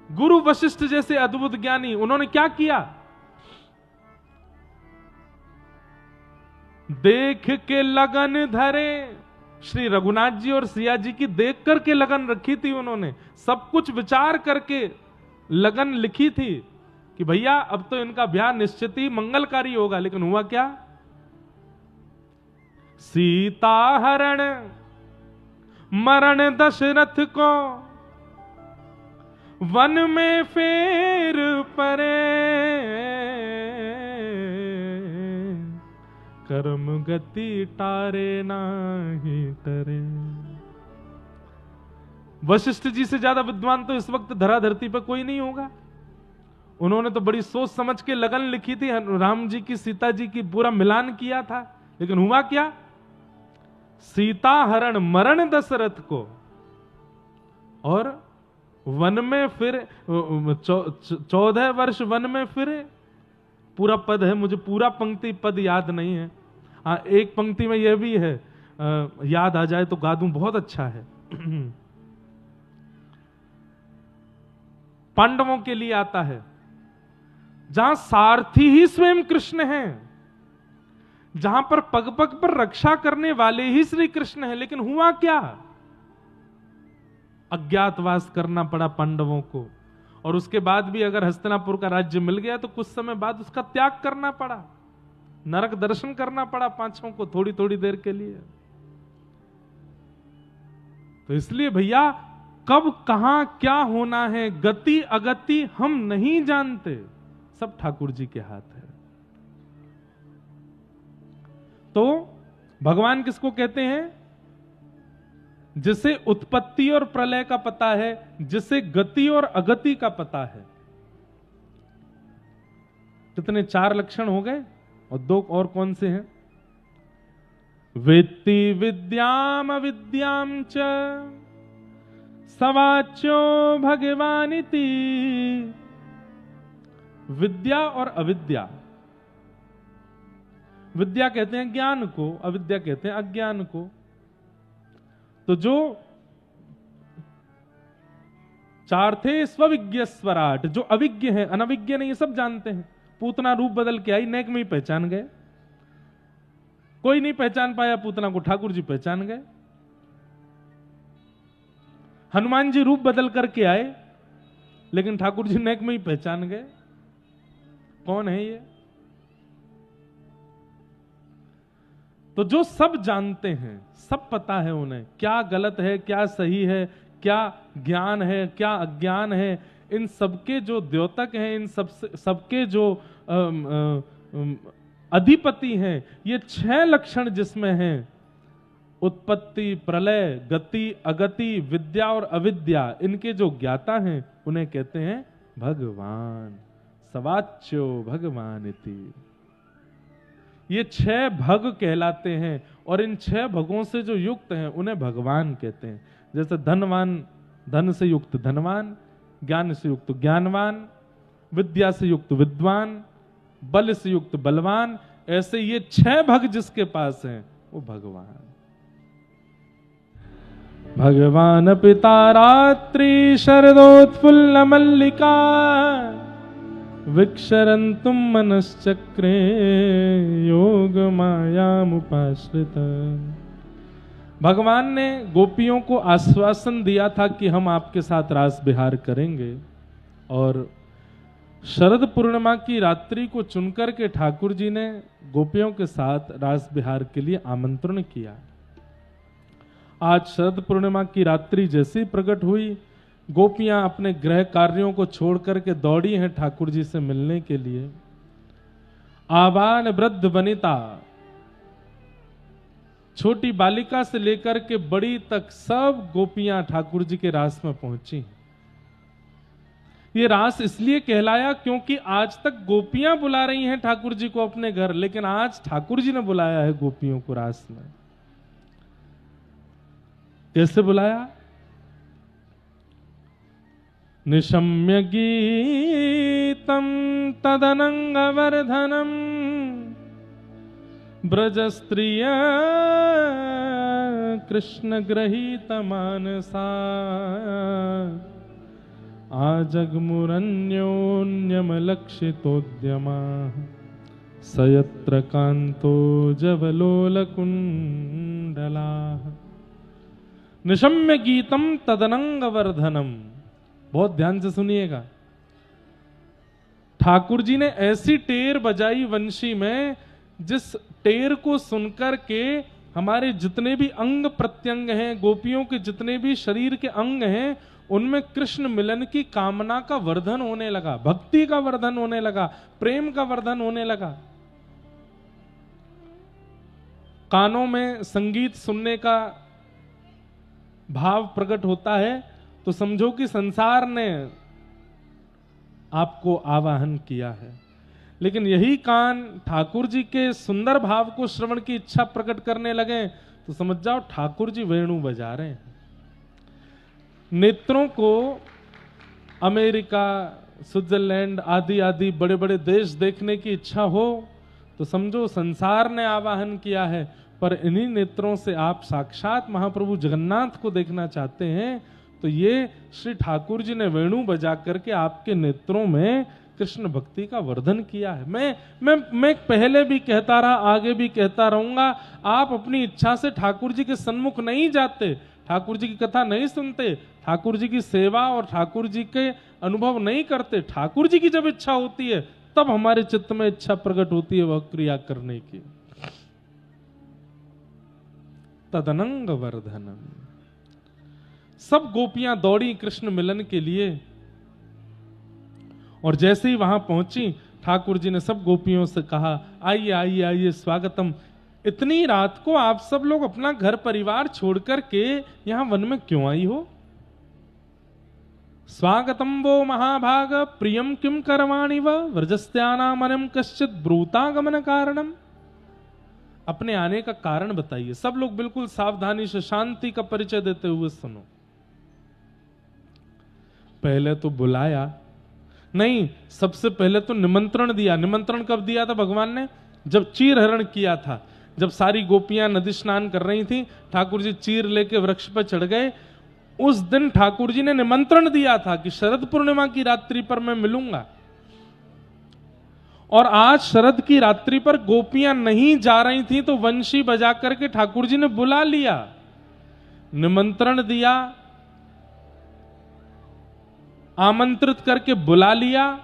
गुरु वशिष्ठ जैसे अद्भुत ज्ञानी, उन्होंने क्या किया? देख के लगन धरे। श्री रघुनाथ जी और सिया जी की देख करके लगन रखी थी उन्होंने, सब कुछ विचार करके लगन लिखी थी कि भैया अब तो इनका ब्याह निश्चित ही मंगलकारी होगा। लेकिन हुआ क्या? सीता हरण मरण दशरथ को वन में फेर परे, कर्म गति टारे नाही टरे। वशिष्ठ जी से ज्यादा विद्वान तो इस वक्त धरा धरती पर कोई नहीं होगा। उन्होंने तो बड़ी सोच समझ के लगन लिखी थी, राम जी की सीता जी की पूरा मिलान किया था। लेकिन हुआ क्या? सीता हरण मरण दशरथ को, और वन में फिर 14 वर्ष वन में फिरे। पूरा पद है, मुझे पूरा पंक्ति पद याद नहीं है। एक पंक्ति में यह भी है, याद आ जाए तो गा दूं, बहुत अच्छा है। पांडवों के लिए आता है, जहां सारथी ही स्वयं कृष्ण हैं, जहां पर पग पग पर रक्षा करने वाले ही श्री कृष्ण हैं। लेकिन हुआ क्या? अज्ञातवास करना पड़ा पांडवों को, और उसके बाद भी अगर हस्तिनापुर का राज्य मिल गया तो कुछ समय बाद उसका त्याग करना पड़ा। नरक दर्शन करना पड़ा पांचों को थोड़ी थोड़ी देर के लिए। तो इसलिए भैया कब कहां क्या होना है, गति अगति हम नहीं जानते, सब ठाकुर जी के हाथ है। तो भगवान किसको कहते हैं? जिसे उत्पत्ति और प्रलय का पता है, जिसे गति और अगति का पता है। कितने? 4 लक्षण हो गए, और 2 और कौन से हैं? वेत्ति विद्याम अविद्याम च सवाच्यो भगवानिति। विद्या और अविद्या। विद्या कहते हैं ज्ञान को, अविद्या कहते हैं अज्ञान को। तो जो 4 थे स्वविज्ञ स्वराट, जो अविज्ञ है, अनविज्ञ नहीं, ये सब जानते हैं। पूतना रूप बदल के आई, नेक में ही पहचान गए। कोई नहीं पहचान पाया पूतना को, ठाकुर जी पहचान गए। हनुमान जी रूप बदल करके आए, लेकिन ठाकुर जी नेक में ही पहचान गए। कौन है ये? तो जो सब जानते हैं, सब पता है उन्हें क्या गलत है, क्या सही है, क्या ज्ञान है, क्या अज्ञान है, इन सबके जो द्योतक हैं, इन सबके जो अधिपति हैं, ये 6 लक्षण जिसमें हैं, उत्पत्ति, प्रलय, गति, अगति, विद्या और अविद्या, इनके जो ज्ञाता हैं उन्हें कहते हैं भगवान। सवाच्यो भगवान इति। ये 6 भग कहलाते हैं, और इन 6 भगों से जो युक्त हैं उन्हें भगवान कहते हैं। जैसे धनवान, धन से युक्त धनवान, ज्ञान से युक्त ज्ञानवान, विद्या से युक्त विद्वान, बल से युक्त बलवान, ऐसे ये 6 भग जिसके पास हैं वो भगवान। भगवान पिता रात्रि शरदोत्फुल्ल मल्लिका विक्षरन्तुम मनश्चक्रे योग मायामुपाश्रित। भगवान ने गोपियों को आश्वासन दिया था कि हम आपके साथ रास विहार करेंगे, और शरद पूर्णिमा की रात्रि को चुनकर के ठाकुर जी ने गोपियों के साथ रास विहार के लिए आमंत्रण किया। आज शरद पूर्णिमा की रात्रि जैसी प्रकट हुई, गोपियां अपने गृह कार्यों को छोड़ करके दौड़ी हैं ठाकुर जी से मिलने के लिए। आबाल वृद्ध वनिता, छोटी बालिका से लेकर के बड़ी तक सब गोपियां ठाकुर जी के रास में पहुंची। ये रास इसलिए कहलाया क्योंकि आज तक गोपियां बुला रही हैं ठाकुर जी को अपने घर, लेकिन आज ठाकुर जी ने बुलाया है गोपियों को रास में। कैसे बुलाया? निशम्य गीतम तदनंगवर्धनम ब्रज स्त्रिय कृष्ण गृहीत मानसा आजग्मुरन्योन्यमलक्षितोद्यमा सयत्र कांतो जवलोलकुंडला। निशम्य गीतम तदनंगवर्धनम, बहुत ध्यान से सुनिएगा। ठाकुर जी ने ऐसी टेर बजाई वंशी में, जिस टेर को सुनकर के हमारे जितने भी अंग प्रत्यंग हैं, गोपियों के जितने भी शरीर के अंग हैं, उनमें कृष्ण मिलन की कामना का वर्धन होने लगा, भक्ति का वर्धन होने लगा, प्रेम का वर्धन होने लगा। कानों में संगीत सुनने का भाव प्रकट होता है तो समझो कि संसार ने आपको आवाहन किया है। लेकिन यही कान ठाकुर जी के सुंदर भाव को श्रवण की इच्छा प्रकट करने लगे तो समझ जाओ ठाकुर जी वेणु बजा रहे हैं। नेत्रों को अमेरिका, स्विट्जरलैंड आदि आदि बड़े बड़े देश देखने की इच्छा हो तो समझो संसार ने आवाहन किया है। पर इन्हीं नेत्रों से आप साक्षात महाप्रभु जगन्नाथ को देखना चाहते हैं तो ये श्री ठाकुर जी ने वेणु बजा करके आपके नेत्रों में कृष्ण भक्ति का वर्धन किया है। मैं पहले भी कहता रहा, आगे भी कहता रहूंगा, आप अपनी इच्छा से ठाकुर जी के सन्मुख नहीं जाते, ठाकुर जी की कथा नहीं सुनते, ठाकुर जी की सेवा और ठाकुर जी के अनुभव नहीं करते। ठाकुर जी की जब इच्छा होती है तब हमारे चित्त में इच्छा प्रकट होती है वह क्रिया करने की। तदनंग वर्धनम। सब गोपियां दौड़ी कृष्ण मिलन के लिए, और जैसे ही वहां पहुंची ठाकुर जी ने सब गोपियों से कहा, आइए आइए आइए, स्वागतम। इतनी रात को आप सब लोग अपना घर परिवार छोड़कर के यहां वन में क्यों आई हो? स्वागतम वो महाभाग प्रियम किम करवाणि व व्रजस्त्यानामनम कश्चित ब्रूतागमन कारणम। अपने आने का कारण बताइए। सब लोग बिल्कुल सावधानी से शांति का परिचय देते हुए सुनो। पहले तो बुलाया नहीं, सबसे पहले तो निमंत्रण दिया। निमंत्रण कब दिया था भगवान ने? जब चीर हरण किया था। जब सारी गोपियां नदी स्नान कर रही थी, ठाकुर जी चीर लेके वृक्ष पर चढ़ गए। उस दिन ठाकुर जी ने निमंत्रण दिया था कि शरद पूर्णिमा की रात्रि पर मैं मिलूंगा। और आज शरद की रात्रि पर गोपियां नहीं जा रही थी तो वंशी बजा करके ठाकुर जी ने बुला लिया, निमंत्रण दिया, आमंत्रित करके बुला लिया,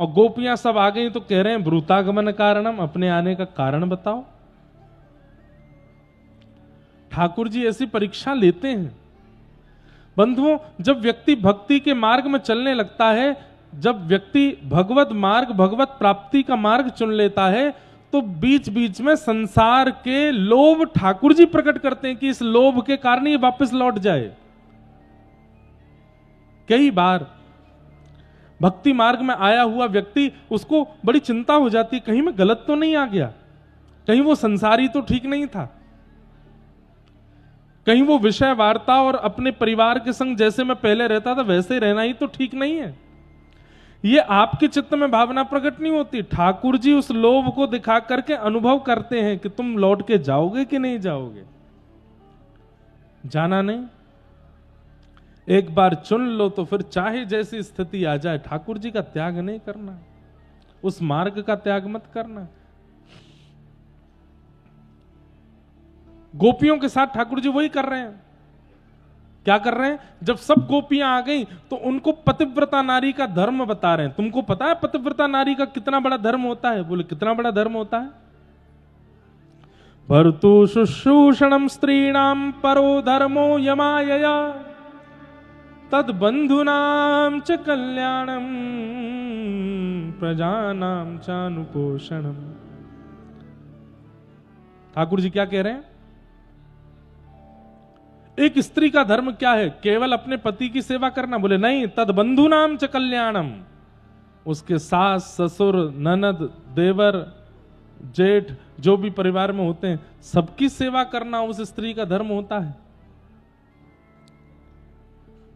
और गोपियां सब आ गई तो कह रहे हैं ब्रूतागमन कारणम, अपने आने का कारण बताओ। ठाकुर जी ऐसी परीक्षा लेते हैं। बंधुओं, जब व्यक्ति भक्ति के मार्ग में चलने लगता है, जब व्यक्ति भगवत मार्ग, भगवत प्राप्ति का मार्ग चुन लेता है, तो बीच बीच में संसार के लोभ ठाकुर जी प्रकट करते हैं कि इस लोभ के कारण ये वापस लौट जाए। कई बार भक्ति मार्ग में आया हुआ व्यक्ति, उसको बड़ी चिंता हो जाती है, कहीं मैं गलत तो नहीं आ गया, कहीं वो संसारी तो ठीक नहीं था, कहीं वो विषय वार्ता और अपने परिवार के संग जैसे मैं पहले रहता था वैसे रहना ही तो ठीक नहीं है। ये आपके चित्त में भावना प्रकट नहीं होती। ठाकुर जी उस लोभ को दिखा करके अनुभव करते हैं कि तुम लौट के जाओगे कि नहीं जाओगे। जाना नहीं, एक बार चुन लो तो फिर चाहे जैसी स्थिति आ जाए ठाकुर जी का त्याग नहीं करना, उस मार्ग का त्याग मत करना। गोपियों के साथ ठाकुर जी वही कर रहे हैं। क्या कर रहे हैं? जब सब गोपियां आ गई तो उनको पतिव्रता नारी का धर्म बता रहे हैं। तुमको पता है पतिव्रता नारी का कितना बड़ा धर्म होता है? बोले कितना बड़ा धर्म होता है? भर्तु शुश्रूषणम स्त्रीणाम परो धर्मो यमायया तद बंधुनाम च कल्याणम प्रजानाम चानुपोषणम। ठाकुर जी क्या कह रहे हैं? एक स्त्री का धर्म क्या है? केवल अपने पति की सेवा करना? बोले नहीं, तद बंधुनाम च कल्याणम, उसके सास ससुर ननद देवर जेठ जो भी परिवार में होते हैं सबकी सेवा करना उस स्त्री का धर्म होता है।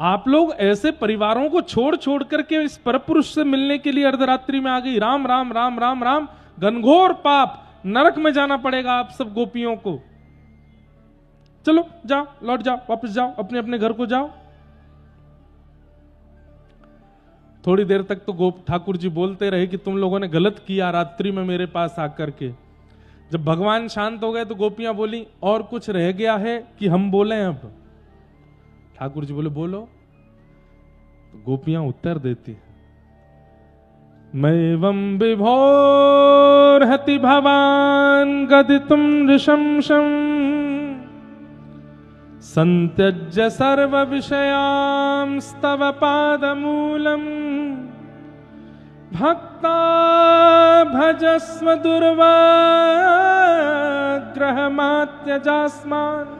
आप लोग ऐसे परिवारों को छोड़ छोड़ करके इस परपुरुष से मिलने के लिए अर्धरात्रि में आ गई। राम राम राम राम राम, घनघोर पाप, नरक में जाना पड़ेगा आप सब गोपियों को। चलो जाओ, लौट जाओ, वापस जाओ, अपने अपने घर को जाओ। थोड़ी देर तक तो गोप ठाकुर जी बोलते रहे कि तुम लोगों ने गलत किया रात्रि में मेरे पास आकर के। जब भगवान शांत हो गए तो गोपियां बोली और कुछ रह गया है कि हम बोले अब? ठाकुर जी बोले बोलो। तो गोपियां उत्तर देती, मैवं विभोर्हति भवान गदितुम ऋषंशं संत्यज्य सर्व विषयांस्तव पादमूलम् भक्ता भजस्व दुर्वाग्रहमात्यजास्मान्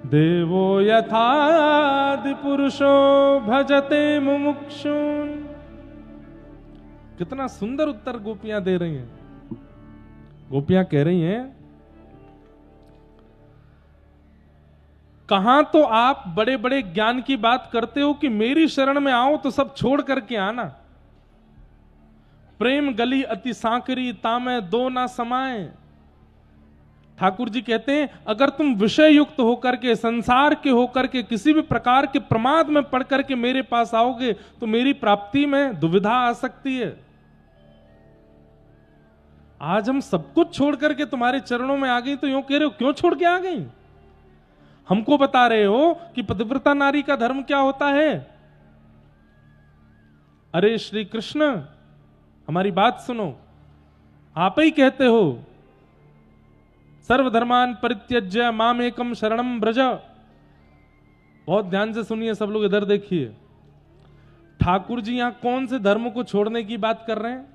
देवो यथादि पुरुषो भजते मुमुक्षुन्। कितना सुंदर उत्तर गोपियां दे रही हैं। गोपियां कह रही हैं, कहां तो आप बड़े बड़े ज्ञान की बात करते हो कि मेरी शरण में आओ तो सब छोड़ करके आना। प्रेम गली अति सांकरी तामे दो ना समाए। ठाकुर जी कहते हैं अगर तुम विषय युक्त होकर के, संसार के होकर के, किसी भी प्रकार के प्रमाद में पड़ करके मेरे पास आओगे तो मेरी प्राप्ति में दुविधा आ सकती है। आज हम सब कुछ छोड़ करके तुम्हारे चरणों में आ गई तो यूं कह रहे हो क्यों छोड़ के आ गई? हमको बता रहे हो कि पतिव्रता नारी का धर्म क्या होता है। अरे श्री कृष्ण, हमारी बात सुनो, आप ही कहते हो सर्वधर्मान परित्यज्य माम एकम शरणम ब्रज। बहुत ध्यान से सुनिए सब लोग, इधर देखिए। ठाकुर जी यहां कौन से धर्म को छोड़ने की बात कर रहे हैं?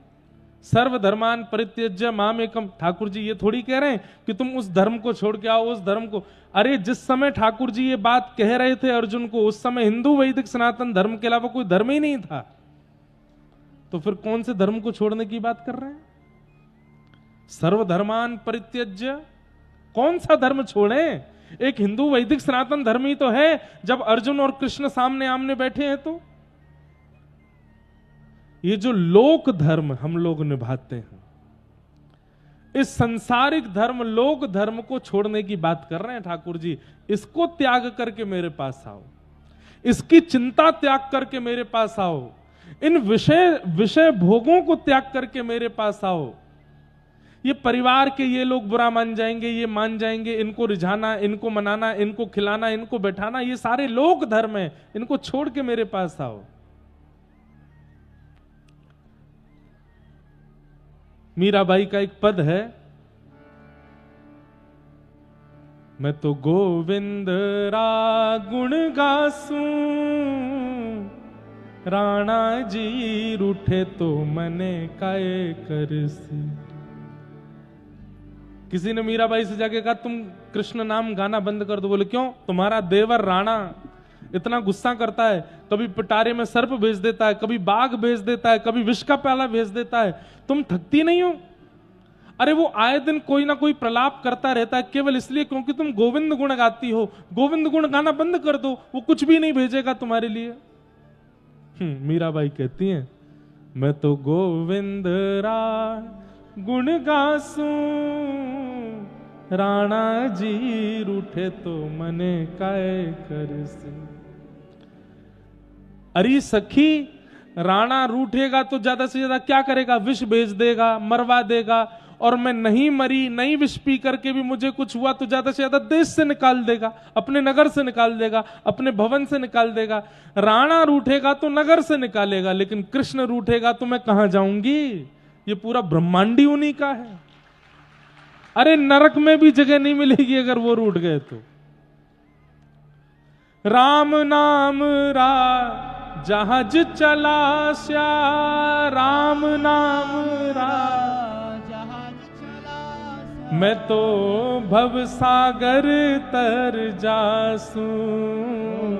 सर्वधर्मान परित्यज्य माम एकम। ठाकुर जी ये थोड़ी कह रहे हैं कि तुम उस धर्म को छोड़ के आओ, उस धर्म को। अरे जिस समय ठाकुर जी ये बात कह रहे थे अर्जुन को, उस समय हिंदू वैदिक सनातन धर्म के अलावा कोई धर्म ही नहीं था। तो फिर कौन से धर्म को छोड़ने की बात कर रहे हैं? सर्वधर्मान परित्यज्य, कौन सा धर्म छोड़े? एक हिंदू वैदिक सनातन धर्म ही तो है। जब अर्जुन और कृष्ण सामने आमने बैठे हैं तो ये जो लोक धर्म हम लोग निभाते हैं, इस संसारिक धर्म लोक धर्म को छोड़ने की बात कर रहे हैं ठाकुर जी। इसको त्याग करके मेरे पास आओ, इसकी चिंता त्याग करके मेरे पास आओ, इन विषय भोगों को त्याग करके मेरे पास आओ। ये परिवार के ये लोग बुरा मान जाएंगे, ये मान जाएंगे, इनको रिझाना, इनको मनाना, इनको खिलाना, इनको बैठाना, ये सारे लोक धर्म है, इनको छोड़ के मेरे पास आओ। मीराबाई का एक पद है, मैं तो गोविंद रा गुण गासूं, राणा जी रूठे तो मने काय करसी। किसी ने मीराबाई से जाके कहा तुम कृष्ण नाम गाना बंद कर दो। बोले क्यों? तुम्हारा देवर राणा इतना गुस्सा करता है, कभी पिटारे में सर्प भेज देता है, कभी बाघ भेज देता है, कभी विष का प्याला भेज देता है, तुम थकती नहीं हो? अरे वो आए दिन कोई ना कोई प्रलाप करता रहता है, केवल इसलिए क्योंकि तुम गोविंद गुण गाती हो। गोविंद गुण गाना बंद कर दो, वो कुछ भी नहीं भेजेगा तुम्हारे लिए। मीराबाई कहती हैं मैं तो गोविंद रा गुण गासूं, राणा जी रूठे तो मने काय करसी। अरे सखी, राणा रूठेगा तो ज्यादा से ज्यादा क्या करेगा? विष भेज देगा, मरवा देगा। और मैं नहीं मरी, नहीं विष पी करके भी मुझे कुछ हुआ तो ज्यादा से ज्यादा देश से निकाल देगा, अपने नगर से निकाल देगा, अपने भवन से निकाल देगा। राणा रूठेगा तो नगर से निकालेगा, लेकिन कृष्ण रूठेगा तो मैं कहां जाऊंगी? ये पूरा ब्रह्मांडी उन्हीं का है। अरे नरक में भी जगह नहीं मिलेगी अगर वो रूठ गए तो। राम नाम रा जहाज चला श्या, राम नाम रा जहाज चला, मैं तो भव सागर तर जासूं,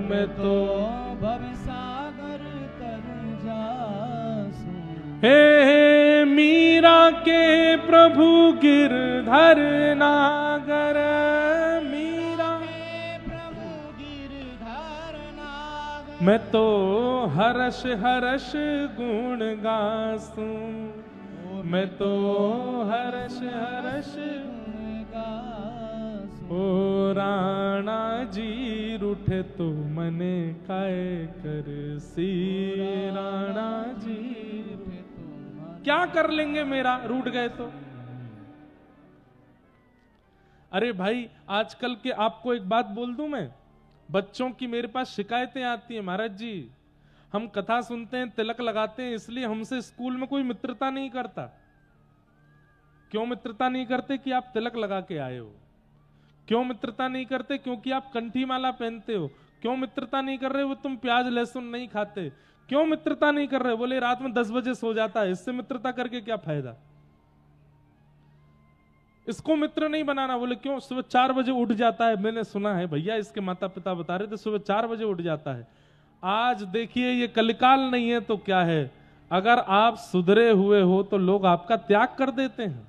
मैं तो भव सागर तर जासूं। हे मीरा के प्रभु गिरधर नागर, मीरा के प्रभु गिरधर नागर, मैं तो हर्ष हर्ष गुण गासूं, मैं तो हर्ष हर्ष गुण गासूं। ओ राणा जी रूठे तो मने काय करसी, राणा जी क्या कर लेंगे मेरा, रूठ गए तो। अरे भाई आजकल के आपको एक बात बोल दूं मैं, बच्चों की मेरे पास शिकायतें आती हैं, महाराज जी हम कथा सुनते हैं, तिलक लगाते हैं, इसलिए हमसे स्कूल में कोई मित्रता नहीं करता। क्यों मित्रता नहीं करते? कि आप तिलक लगा के आए हो। क्यों मित्रता नहीं करते? क्योंकि आप कंठी माला पहनते हो। क्यों मित्रता नहीं कर रहे? वो तुम प्याज लहसुन नहीं खाते। क्यों मित्रता नहीं कर रहे? बोले रात में 10 बजे सो जाता है, इससे मित्रता करके क्या फायदा? इसको मित्र नहीं बनाना। बोले क्यों? सुबह 4 बजे उठ जाता है। मैंने सुना है भैया, इसके माता पिता बता रहे थे सुबह 4 बजे उठ जाता है। आज देखिए ये कलिकाल नहीं है तो क्या है, अगर आप सुधरे हुए हो तो लोग आपका त्याग कर देते हैं,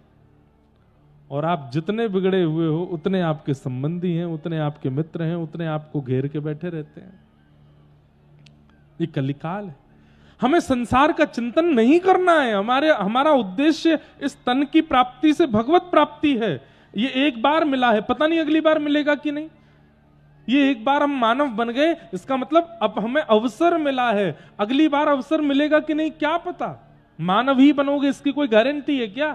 और आप जितने बिगड़े हुए हो उतने आपके संबंधी हैं, उतने आपके मित्र हैं, उतने आपको घेर के बैठे रहते हैं। ये कलिकाल है। हमें संसार का चिंतन नहीं करना है। हमारा उद्देश्य इस तन की प्राप्ति से भगवत प्राप्ति है। ये एक बार मिला है, पता नहीं अगली बार मिलेगा कि नहीं। ये एक बार हम मानव बन गए, इसका मतलब अब हमें अवसर मिला है, अगली बार अवसर मिलेगा कि नहीं क्या पता। मानव ही बनोगे इसकी कोई गारंटी है क्या?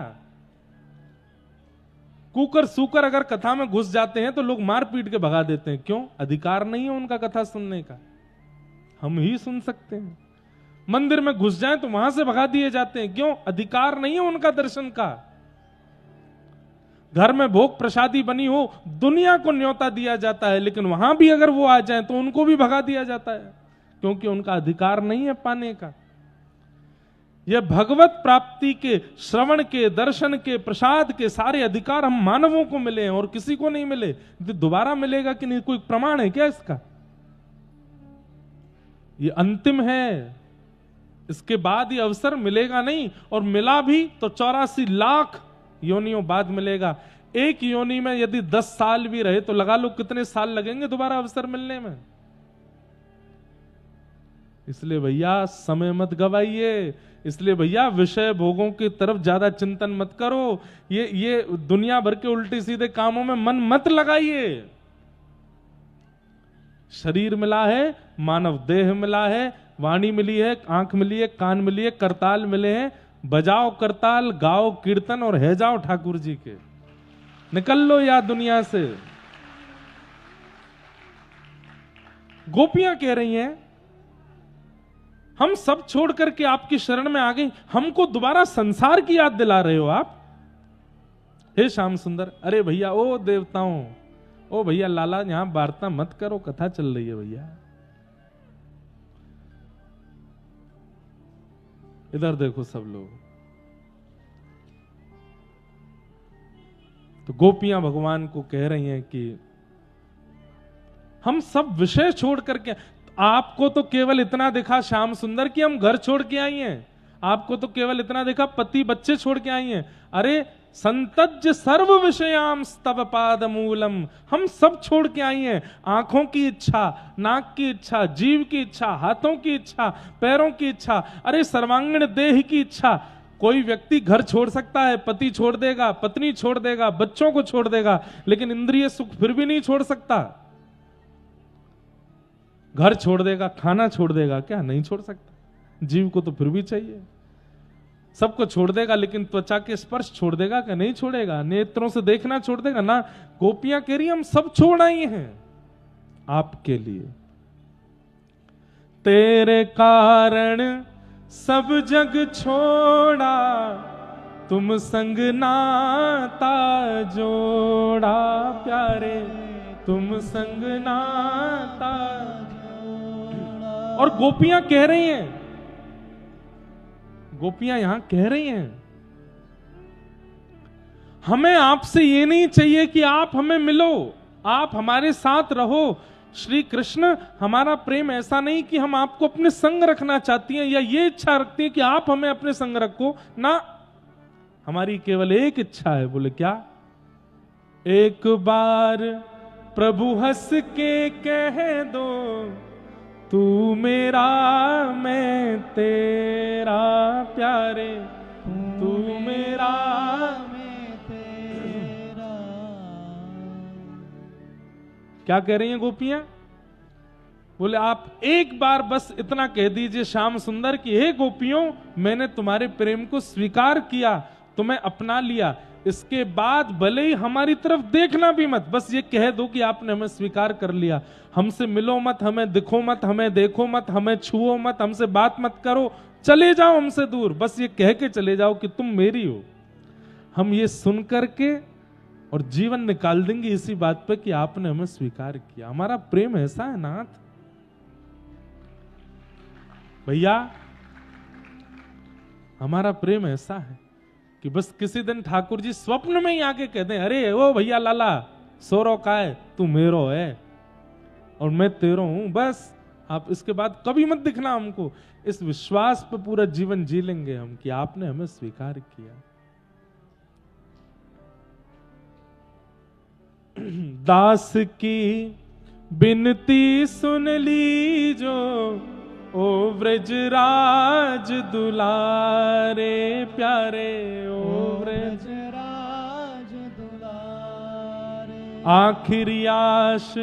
कुकर सूकर अगर कथा में घुस जाते हैं तो लोग मार पीट के भगा देते हैं। क्यों? अधिकार नहीं है उनका कथा सुनने का, हम ही सुन सकते हैं। मंदिर में घुस जाएं तो वहां से भगा दिए जाते हैं। क्यों? अधिकार नहीं है उनका दर्शन का। घर में भोग प्रसादी बनी हो, दुनिया को न्योता दिया जाता है, लेकिन वहां भी अगर वो आ जाएं तो उनको भी भगा दिया जाता है, क्योंकि उनका अधिकार नहीं है पाने का। यह भगवत प्राप्ति के, श्रवण के, दर्शन के, प्रसाद के सारे अधिकार हम मानवों को मिले हैं और किसी को नहीं मिले। तो दोबारा मिलेगा कि नहीं, कोई प्रमाण है क्या इसका? ये अंतिम है, इसके बाद ये अवसर मिलेगा नहीं, और मिला भी तो 84 लाख योनियों बाद मिलेगा। एक योनि में यदि 10 साल भी रहे तो लगा लो कितने साल लगेंगे दोबारा अवसर मिलने में। इसलिए भैया समय मत गवाइए, इसलिए भैया विषय भोगों की तरफ ज्यादा चिंतन मत करो, ये दुनिया भर के उल्टे सीधे कामों में मन मत लगाइए। शरीर मिला है, मानव देह मिला है, वाणी मिली है, आंख मिली है, कान मिली है, करताल मिले हैं, बजाओ करताल, गाओ कीर्तन और है जाओ ठाकुर जी के। निकल लो या दुनिया से। गोपियां कह रही हैं हम सब छोड़ करके आपकी शरण में आ गई, हमको दोबारा संसार की याद दिला रहे हो आप, हे श्याम सुंदर। अरे भैया, ओ देवताओं, ओ भैया लाला, यहां वार्ता मत करो, कथा चल रही है भैया। इधर देखो सब लोग। तो गोपियां भगवान को कह रही हैं कि हम सब विषय छोड़ करके, आपको तो केवल इतना दिखा श्याम सुंदर कि हम घर छोड़ के आई हैं, आपको तो केवल इतना देखा पति बच्चे छोड़ के आई हैं। अरे संतज्य सर्व विषयाम स्तव पाद मूलम, हम सब छोड़ के आई हैं। आंखों की इच्छा, नाक की इच्छा, जीव की इच्छा, हाथों की इच्छा, पैरों की इच्छा, अरे सर्वांगीण देह की इच्छा। कोई व्यक्ति घर छोड़ सकता है, पति छोड़ देगा, पत्नी छोड़ देगा, बच्चों को छोड़ देगा, लेकिन इंद्रिय सुख फिर भी नहीं छोड़ सकता। घर छोड़ देगा, खाना छोड़ देगा, क्या नहीं छोड़ सकता? जीव को तो फिर भी चाहिए। सबको छोड़ देगा, लेकिन त्वचा के स्पर्श छोड़ देगा क्या? नहीं छोड़ेगा। नेत्रों से देखना छोड़ देगा ना। गोपियां कह रही हम सब छोड़ आई हैं आपके लिए। तेरे कारण सब जग छोड़ा, तुम संग नाता जोड़ा प्यारे, तुम संग नाता। और गोपियां कह रही हैं, गोपियां यहां कह रही हैं हमें आपसे ये नहीं चाहिए कि आप हमें मिलो, आप हमारे साथ रहो। श्री कृष्ण, हमारा प्रेम ऐसा नहीं कि हम आपको अपने संग रखना चाहती हैं या ये इच्छा रखती हैं कि आप हमें अपने संग रखो ना। हमारी केवल एक इच्छा है। बोले क्या? एक बार प्रभु हंस के कह दो, तू मेरा मैं तेरा प्यारे, तू मेरा मैं तेरा। क्या कह रही हैं गोपियां? बोले आप एक बार बस इतना कह दीजिए श्याम सुंदर कि हे गोपियों, मैंने तुम्हारे प्रेम को स्वीकार किया, तुम्हें अपना लिया। इसके बाद भले ही हमारी तरफ देखना भी मत, बस ये कह दो कि आपने हमें स्वीकार कर लिया। हमसे मिलो मत, हमें दिखो मत, हमें देखो मत, हमें छुओ मत, हमसे बात मत करो, चले जाओ हमसे दूर। बस ये कह के चले जाओ कि तुम मेरी हो। हम ये सुन करके और जीवन निकाल देंगे इसी बात पे कि आपने हमें स्वीकार किया। हमारा प्रेम ऐसा है नाथ भैया, हमारा प्रेम ऐसा है कि बस किसी दिन ठाकुर जी स्वप्न में ही आके कहते हैं, अरे ओ भैया लाला, सोरो का है, तू मेरो है और मैं तेरो हूं। बस आप इसके बाद कभी मत दिखना हमको। इस विश्वास पे पूरा जीवन जी लेंगे हम कि आपने हमें स्वीकार किया। दास की बिनती सुन लीजो, ओ व्रजराज दुलारे प्यारे, ओ व्रजराज दुलारे। आखिरी आश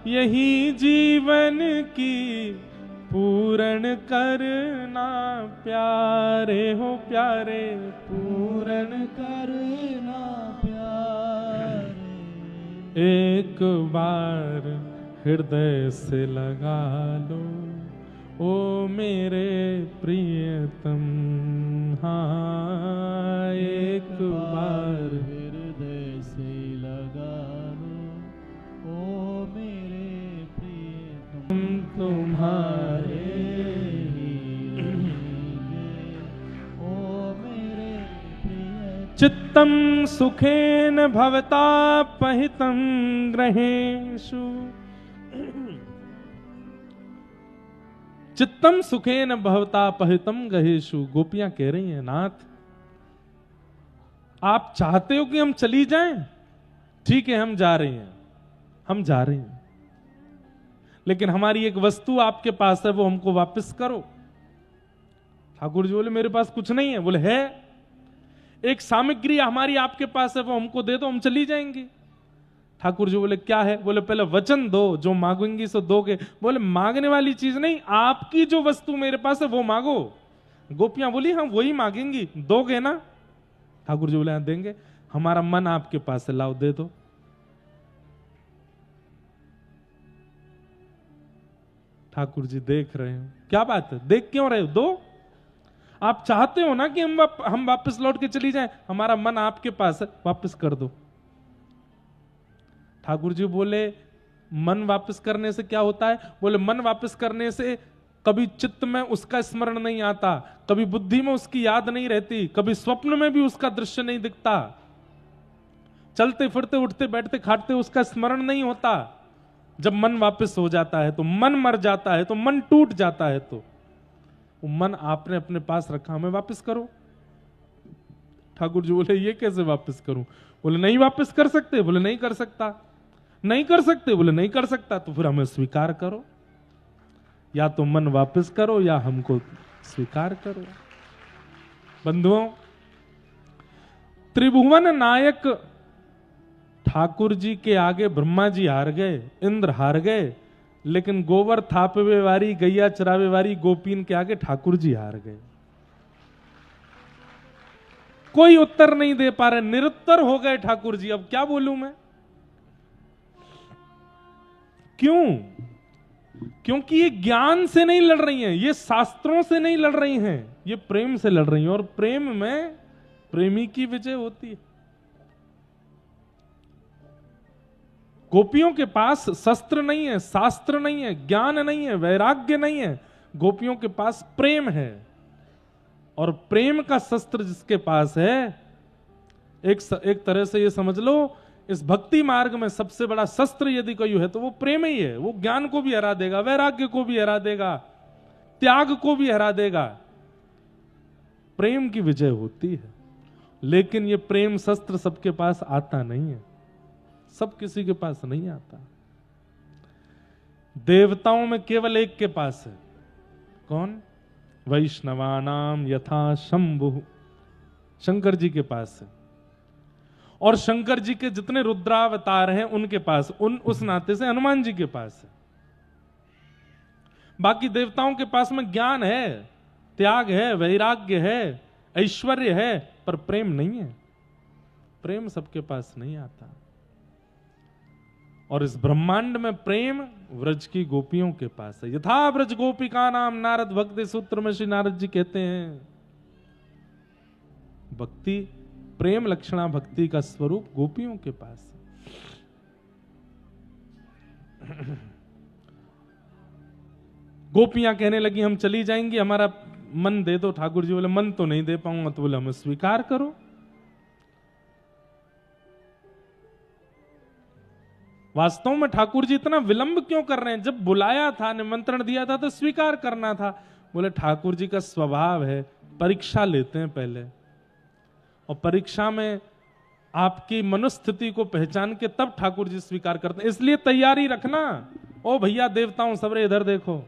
यही जीवन की, पूर्ण करना प्यारे हो प्यारे, पूर्ण करना प्यारे। एक बार हृदय से लगा लो, ओ मेरे प्रियतम, हाँ एक बार हृदय से लगा लो। ओ मेरे प्रियतम, तुम्हारे ही रहेंगे। ओ मेरे प्रियतम, चित्तम सुखेन भवता पहितम ग्रहेषु। चित्तम सुखेन भवता पहितम ग्रहेषु। गोपियां कह रही हैं, नाथ आप चाहते हो कि हम चली जाएं? ठीक है, हम जा रहे हैं, हम जा रहे हैं, लेकिन हमारी एक वस्तु आपके पास है, वो हमको वापस करो। ठाकुर जी बोले, मेरे पास कुछ नहीं है। बोले, है, एक सामग्री हमारी आपके पास है, वो हमको दे दो, हम चली जाएंगे। ठाकुर जी बोले, क्या है? बोले, पहले वचन दो, जो मांगेंगी सो दोगे। बोले, मांगने वाली चीज नहीं, आपकी जो वस्तु मेरे पास है वो मांगो। गोपियां बोली, हम वही मांगेंगी, दोगे ना? ठाकुर जी बोले, हाँ देंगे। हमारा मन आपके पास है, लाओ दे दो। ठाकुर जी देख रहे हो, क्या बात है, देख क्यों रहे हो? दो। आप चाहते हो ना कि हम वापस लौट के चली जाएं, हमारा मन आपके पास है, वापस कर दो। ठाकुर जी बोले, मन वापस करने से क्या होता है? बोले, मन वापस करने से कभी चित्त में उसका स्मरण नहीं आता, कभी बुद्धि में उसकी याद नहीं रहती, कभी स्वप्न में भी उसका दृश्य नहीं दिखता, चलते फिरते उठते बैठते खाते उसका स्मरण नहीं होता। जब मन वापस हो जाता है तो मन मर जाता है, तो मन टूट जाता है, तो वो मन आपने अपने पास रखा, हमें वापस करो। ठाकुर जी बोले, ये कैसे वापस करूं? बोले, नहीं वापस कर सकते? बोले, नहीं कर सकता। नहीं कर सकते? बोले, नहीं कर सकता। तो फिर हमें स्वीकार करो, या तो मन वापस करो या हमको स्वीकार करो। बंधुओं, त्रिभुवन नायक ठाकुर जी के आगे ब्रह्मा जी हार गए, इंद्र हार गए, लेकिन गोबर थापवे वारी, गैया चरावे वारी गोपीन के आगे ठाकुर जी हार गए। कोई उत्तर नहीं दे पा रहे, निरुत्तर हो गए ठाकुर जी। अब क्या बोलूं मैं? क्यों? क्योंकि ये ज्ञान से नहीं लड़ रही हैं, ये शास्त्रों से नहीं लड़ रही हैं, ये प्रेम से लड़ रही हैं, और प्रेम में प्रेमी की विजय होती है। गोपियों के पास शस्त्र नहीं है, शास्त्र नहीं है, ज्ञान नहीं है, वैराग्य नहीं है, गोपियों के पास प्रेम है। और प्रेम का शस्त्र जिसके पास है, एक तरह से ये समझ लो, इस भक्ति मार्ग में सबसे बड़ा शस्त्र यदि कोई है तो वो प्रेम ही है। वो ज्ञान को भी हरा देगा, वैराग्य को भी हरा देगा, त्याग को भी हरा देगा। प्रेम की विजय होती है। लेकिन ये प्रेम शस्त्र सबके पास आता नहीं है, सब किसी के पास नहीं आता। देवताओं में केवल एक के पास है, कौन? वैष्णवानाम यथा शंभु, शंकर जी के पास है। और शंकर जी के जितने रुद्रावतार हैं उनके पास, उस नाते से हनुमान जी के पास है। बाकी देवताओं के पास में ज्ञान है, त्याग है, वैराग्य है, ऐश्वर्य है, पर प्रेम नहीं है। प्रेम सबके पास नहीं आता। और इस ब्रह्मांड में प्रेम व्रज की गोपियों के पास है। यथा व्रज गोपिका नाम नारद भक्ति सूत्र में श्री नारद जी कहते हैं, भक्ति, प्रेम लक्षणा भक्ति का स्वरूप गोपियों के पास है। गोपियां कहने लगी, हम चली जाएंगी, हमारा मन दे दो। ठाकुर जी बोले, मन तो नहीं दे पाऊंगा। तो बोले, हमें स्वीकार करो। वास्तव में ठाकुर जी इतना विलंब क्यों कर रहे हैं? जब बुलाया था, निमंत्रण दिया था, तो स्वीकार करना था। बोले, ठाकुर जी का स्वभाव है, परीक्षा लेते हैं पहले, और परीक्षा में आपकी मनोस्थिति को पहचान के तब ठाकुर जी स्वीकार करते हैं। इसलिए तैयारी रखना। ओ भैया देवताओं सबरे इधर देखो,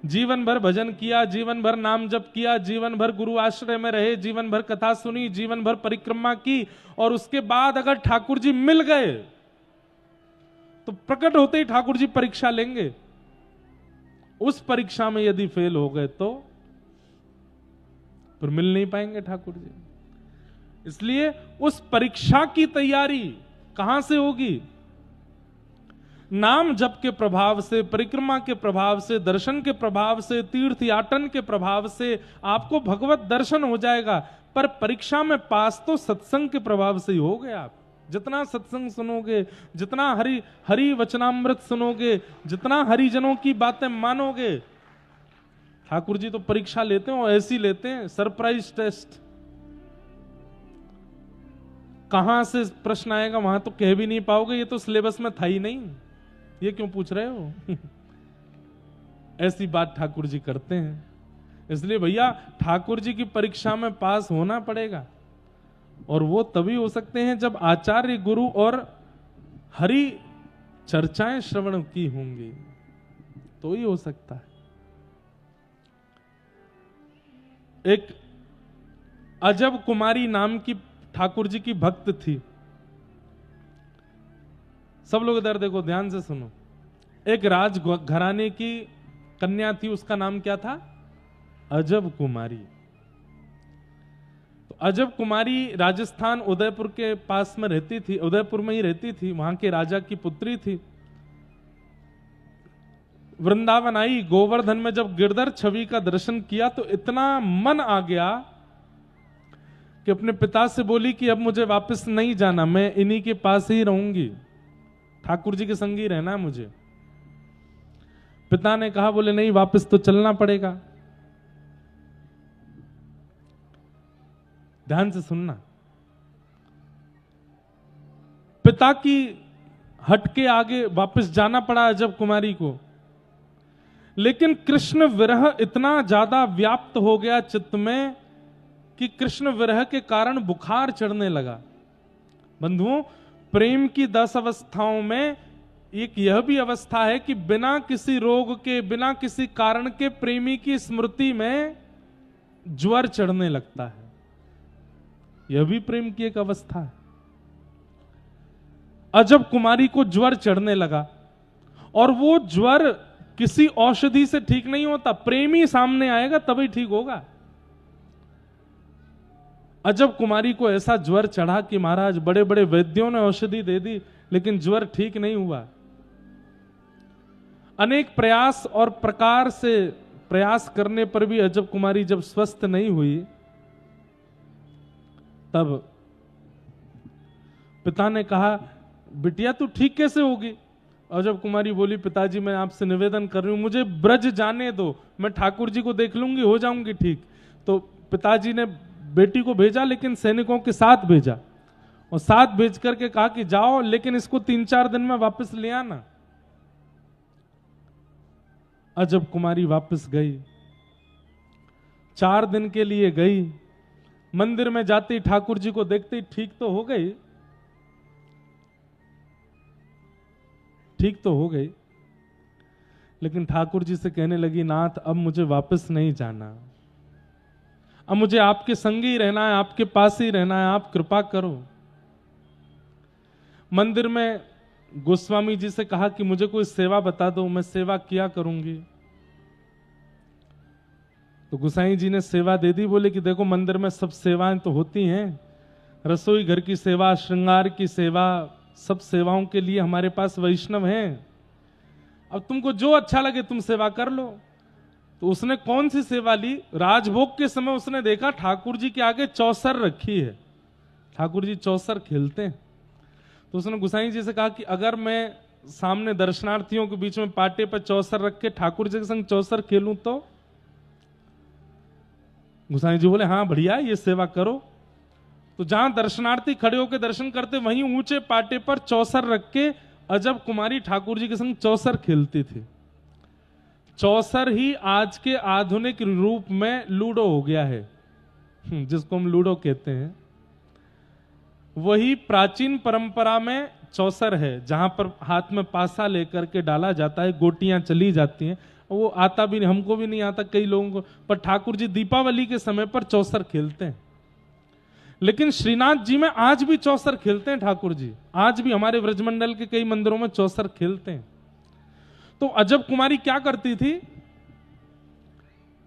जीवन भर भजन किया, जीवन भर नाम जप किया, जीवन भर गुरु आश्रय में रहे, जीवन भर कथा सुनी, जीवन भर परिक्रमा की, और उसके बाद अगर ठाकुर जी मिल गए तो प्रकट होते ही ठाकुर जी परीक्षा लेंगे। उस परीक्षा में यदि फेल हो गए तो फिर मिल नहीं पाएंगे ठाकुर जी। इसलिए उस परीक्षा की तैयारी कहां से होगी? नाम जप के प्रभाव से, परिक्रमा के प्रभाव से, दर्शन के प्रभाव से, तीर्थ याटन के प्रभाव से आपको भगवत दर्शन हो जाएगा। पर परीक्षा में पास तो सत्संग के प्रभाव से ही हो गए आप। जितना सत्संग सुनोगे, जितना हरि वचनामृत सुनोगे, जितना हरिजनों की बातें मानोगे। ठाकुर जी तो परीक्षा लेते हो, ऐसी लेते हैं सरप्राइज टेस्ट। कहां से प्रश्न आएगा वहां तो कह भी नहीं पाओगे, ये तो सिलेबस में था ही नहीं, ये क्यों पूछ रहे हो। ऐसी बात ठाकुर जी करते हैं। इसलिए भैया ठाकुर जी की परीक्षा में पास होना पड़ेगा, और वो तभी हो सकते हैं जब आचार्य गुरु और हरि चर्चाएं श्रवण की होंगी, तो ही हो सकता है। एक अजब कुमारी नाम की ठाकुर जी की भक्त थी। सब लोग इधर देखो, ध्यान से सुनो। एक राज घराने की कन्या थी, उसका नाम क्या था? अजब कुमारी। तो अजब कुमारी राजस्थान उदयपुर के पास में रहती थी, उदयपुर में ही रहती थी, वहां के राजा की पुत्री थी। वृंदावन आई, गोवर्धन में जब गिरधर छवि का दर्शन किया तो इतना मन आ गया कि अपने पिता से बोली कि अब मुझे वापस नहीं जाना, मैं इन्हीं के पास ही रहूंगी, ठाकुर जी के संग ही रहना है मुझे। पिता ने कहा, बोले नहीं वापस तो चलना पड़ेगा। ध्यान से सुनना। पिता की हट के आगे वापस जाना पड़ा अजब कुमारी को। लेकिन कृष्ण विरह इतना ज्यादा व्याप्त हो गया चित्त में कि कृष्ण विरह के कारण बुखार चढ़ने लगा। बंधुओं, प्रेम की 10 अवस्थाओं में एक यह भी अवस्था है कि बिना किसी रोग के, बिना किसी कारण के प्रेमी की स्मृति में ज्वर चढ़ने लगता है। यह भी प्रेम की एक अवस्था है। अजब कुमारी को ज्वर चढ़ने लगा, और वो ज्वर किसी औषधि से ठीक नहीं होता, प्रेमी सामने आएगा तभी ठीक होगा। अजब कुमारी को ऐसा ज्वर चढ़ा कि महाराज बड़े बड़े वैद्यों ने औषधि दे दी, लेकिन ज्वर ठीक नहीं हुआ। अनेक प्रयास और प्रकार से प्रयास करने पर भी अजब कुमारी जब स्वस्थ नहीं हुई, तब पिता ने कहा, बिटिया तू ठीक कैसे होगी? अजब कुमारी बोली, पिताजी मैं आपसे निवेदन कर रही हूं, मुझे ब्रज जाने दो, मैं ठाकुर जी को देख लूंगी, हो जाऊंगी ठीक। तो पिताजी ने बेटी को भेजा, लेकिन सैनिकों के साथ भेजा, और साथ भेज करके कहा कि जाओ, लेकिन इसको 3-4 दिन में वापस ले आना। अजब कुमारी वापस गई, 4 दिन के लिए गई। मंदिर में जाती, ठाकुर जी को देखती, ठीक तो हो गई, ठीक तो हो गई, लेकिन ठाकुर जी से कहने लगी, नाथ अब मुझे वापस नहीं जाना, अब मुझे आपके संग ही रहना है, आपके पास ही रहना है, आप कृपा करो। मंदिर में गोस्वामी जी से कहा कि मुझे कोई सेवा बता दो, मैं सेवा किया करूंगी। तो गोसाई जी ने सेवा दे दी। बोले कि देखो मंदिर में सब सेवाएं तो होती हैं, रसोई घर की सेवा, श्रृंगार की सेवा, सब सेवाओं के लिए हमारे पास वैष्णव हैं, अब तुमको जो अच्छा लगे तुम सेवा कर लो। तो उसने कौन सी सेवा ली? राजभोग के समय उसने देखा ठाकुर जी के आगे चौसर रखी है, ठाकुर जी चौसर खेलते हैं। तो उसने गोसाई जी से कहा कि अगर मैं सामने दर्शनार्थियों के बीच में पाटे पर चौसर रख के ठाकुर जी के संग चौसर खेलूं तो? गोसाई जी बोले हाँ बढ़िया, ये सेवा करो। तो जहां दर्शनार्थी खड़े होकर दर्शन करते, वहीं ऊंचे पाटे पर चौसर रख के अजब कुमारी ठाकुर जी के संग चौसर खेलती थी। चौसर ही आज के आधुनिक रूप में लूडो हो गया है, जिसको हम लूडो कहते हैं। वही प्राचीन परंपरा में चौसर है, जहां पर हाथ में पासा लेकर के डाला जाता है, गोटियां चली जाती हैं। वो आता भी नहीं, हमको भी नहीं आता कई लोगों को, पर ठाकुर जी दीपावली के समय पर चौसर खेलते हैं। लेकिन श्रीनाथ जी में आज भी चौसर खेलते हैं ठाकुर जी, आज भी हमारे व्रजमंडल के कई मंदिरों में चौसर खेलते हैं। तो अजब कुमारी क्या करती थी?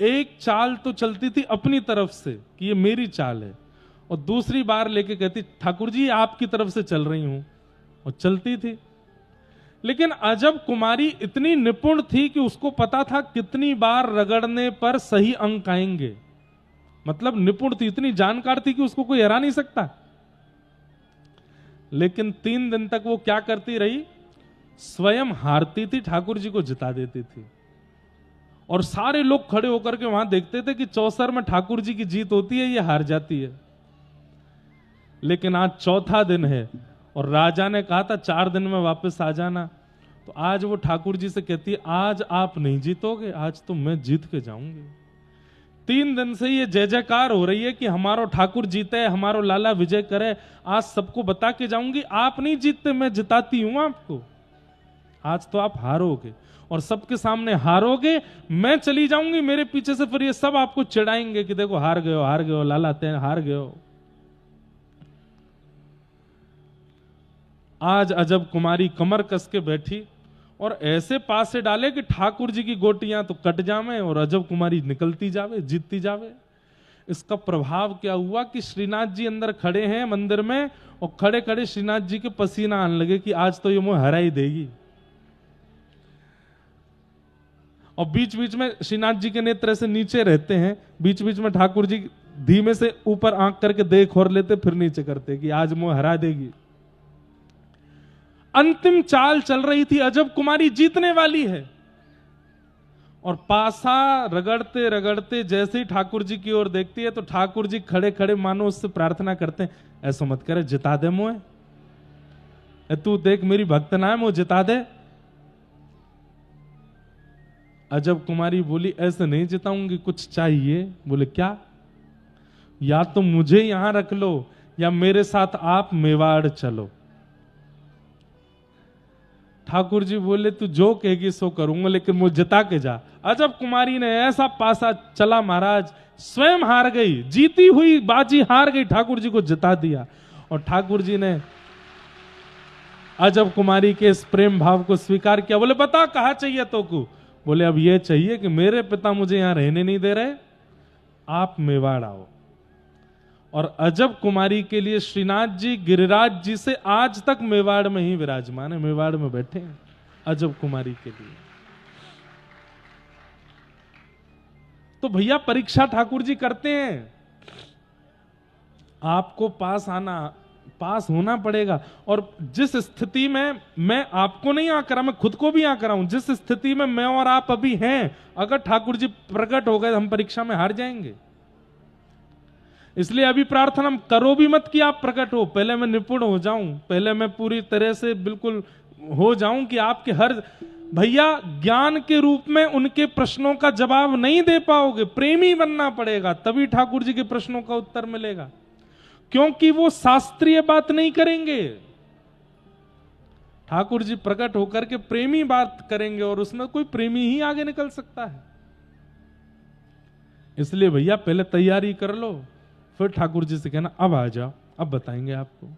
एक चाल तो चलती थी अपनी तरफ से कि ये मेरी चाल है, और दूसरी बार लेके कहती ठाकुर जी आपकी तरफ से चल रही हूं, और चलती थी। लेकिन अजब कुमारी इतनी निपुण थी कि उसको पता था कितनी बार रगड़ने पर सही अंक आएंगे। मतलब निपुण थी, इतनी जानकार थी कि उसको कोई हरा नहीं सकता। लेकिन 3 दिन तक वो क्या करती रही, स्वयं हारती थी, ठाकुर जी को जिता देती थी। और सारे लोग खड़े होकर के वहां देखते थे कि चौसर में ठाकुर जी की जीत होती है, ये हार जाती है। लेकिन आज चौथा दिन है और राजा ने कहा था 4 दिन में वापस आ जाना। तो आज वो ठाकुर जी से कहती है, आज आप नहीं जीतोगे, आज तो मैं जीत के जाऊंगी। 3 दिन से ये जय जयकार हो रही है कि हमारो ठाकुर जीते, हमारो लाला विजय करे, आज सबको बता के जाऊंगी, आप नहीं जीतते, मैं जिताती हूं आपको। आज तो आप हारोगे और सबके सामने हारोगे, मैं चली जाऊंगी, मेरे पीछे से फिर ये सब आपको चिढ़ाएंगे कि देखो हार गए हो लाला, ते हार गए हो। आज अजब कुमारी कमर कस के बैठी और ऐसे पास से डाले कि ठाकुर जी की गोटियां तो कट जावे और अजब कुमारी निकलती जावे, जीतती जावे। इसका प्रभाव क्या हुआ कि श्रीनाथ जी अंदर खड़े हैं मंदिर में और खड़े खड़े श्रीनाथ जी के पसीना आने लगे कि आज तो ये मुझे हरा ही देगी। और बीच बीच में श्रीनाथ जी के नेत्र ऐसे नीचे रहते हैं, बीच बीच में ठाकुर जी धीमे से ऊपर आंख करके देख और लेते, फिर नीचे करते कि आज मुझे हरा देगी। अंतिम चाल चल रही थी, अजब कुमारी जीतने वाली है। और पासा रगड़ते रगड़ते जैसे ही ठाकुर जी की ओर देखती है तो ठाकुर जी खड़े खड़े मानो उससे प्रार्थना करते हैं, ऐसा मत करे, जिता दे मुझे, तू देख मेरी भक्त ना है, मुझे जिता दे। अजब कुमारी बोली, ऐसे नहीं जिताऊंगी, कुछ चाहिए। बोले क्या? या तो मुझे यहां रख लो या मेरे साथ आप मेवाड़ चलो। ठाकुर जी बोले, तू जो कहेगी सो करूंगा, लेकिन मुझे जिता के जा। अजब कुमारी ने ऐसा पासा चला महाराज, स्वयं हार गई, जीती हुई बाजी हार गई, ठाकुर जी को जिता दिया। और ठाकुर जी ने अजब कुमारी के इस प्रेम भाव को स्वीकार किया। बोले बता कहा चाहिए तो को? बोले अब ये चाहिए कि मेरे पिता मुझे यहां रहने नहीं दे रहे, आप मेवाड़ आओ। और अजब कुमारी के लिए श्रीनाथ जी गिरिराज जी से आज तक मेवाड़ में ही विराजमान है, मेवाड़ में बैठे हैं अजब कुमारी के लिए। तो भैया परीक्षा ठाकुर जी करते हैं, आपको पास होना पड़ेगा। और जिस स्थिति में मैं आपको नहीं आकर, मैं खुद को भी आकर हूं, जिस स्थिति में मैं और आप अभी हैं, अगर ठाकुर जी प्रकट हो गए हम परीक्षा में हार जाएंगे। इसलिए अभी प्रार्थना करो भी मत कि आप प्रकट हो, पहले मैं निपुण हो जाऊं, पहले मैं पूरी तरह से बिल्कुल हो जाऊं कि आपके हर भैया ज्ञान के रूप में उनके प्रश्नों का जवाब नहीं दे पाओगे, प्रेमी बनना पड़ेगा, तभी ठाकुर जी के प्रश्नों का उत्तर मिलेगा। क्योंकि वो शास्त्रीय बात नहीं करेंगे, ठाकुर जी प्रकट होकर के प्रेमी बात करेंगे और उसमें कोई प्रेमी ही आगे निकल सकता है। इसलिए भैया पहले तैयारी कर लो, फिर ठाकुर जी से कहना अब आ जाओ, अब बताएंगे आपको।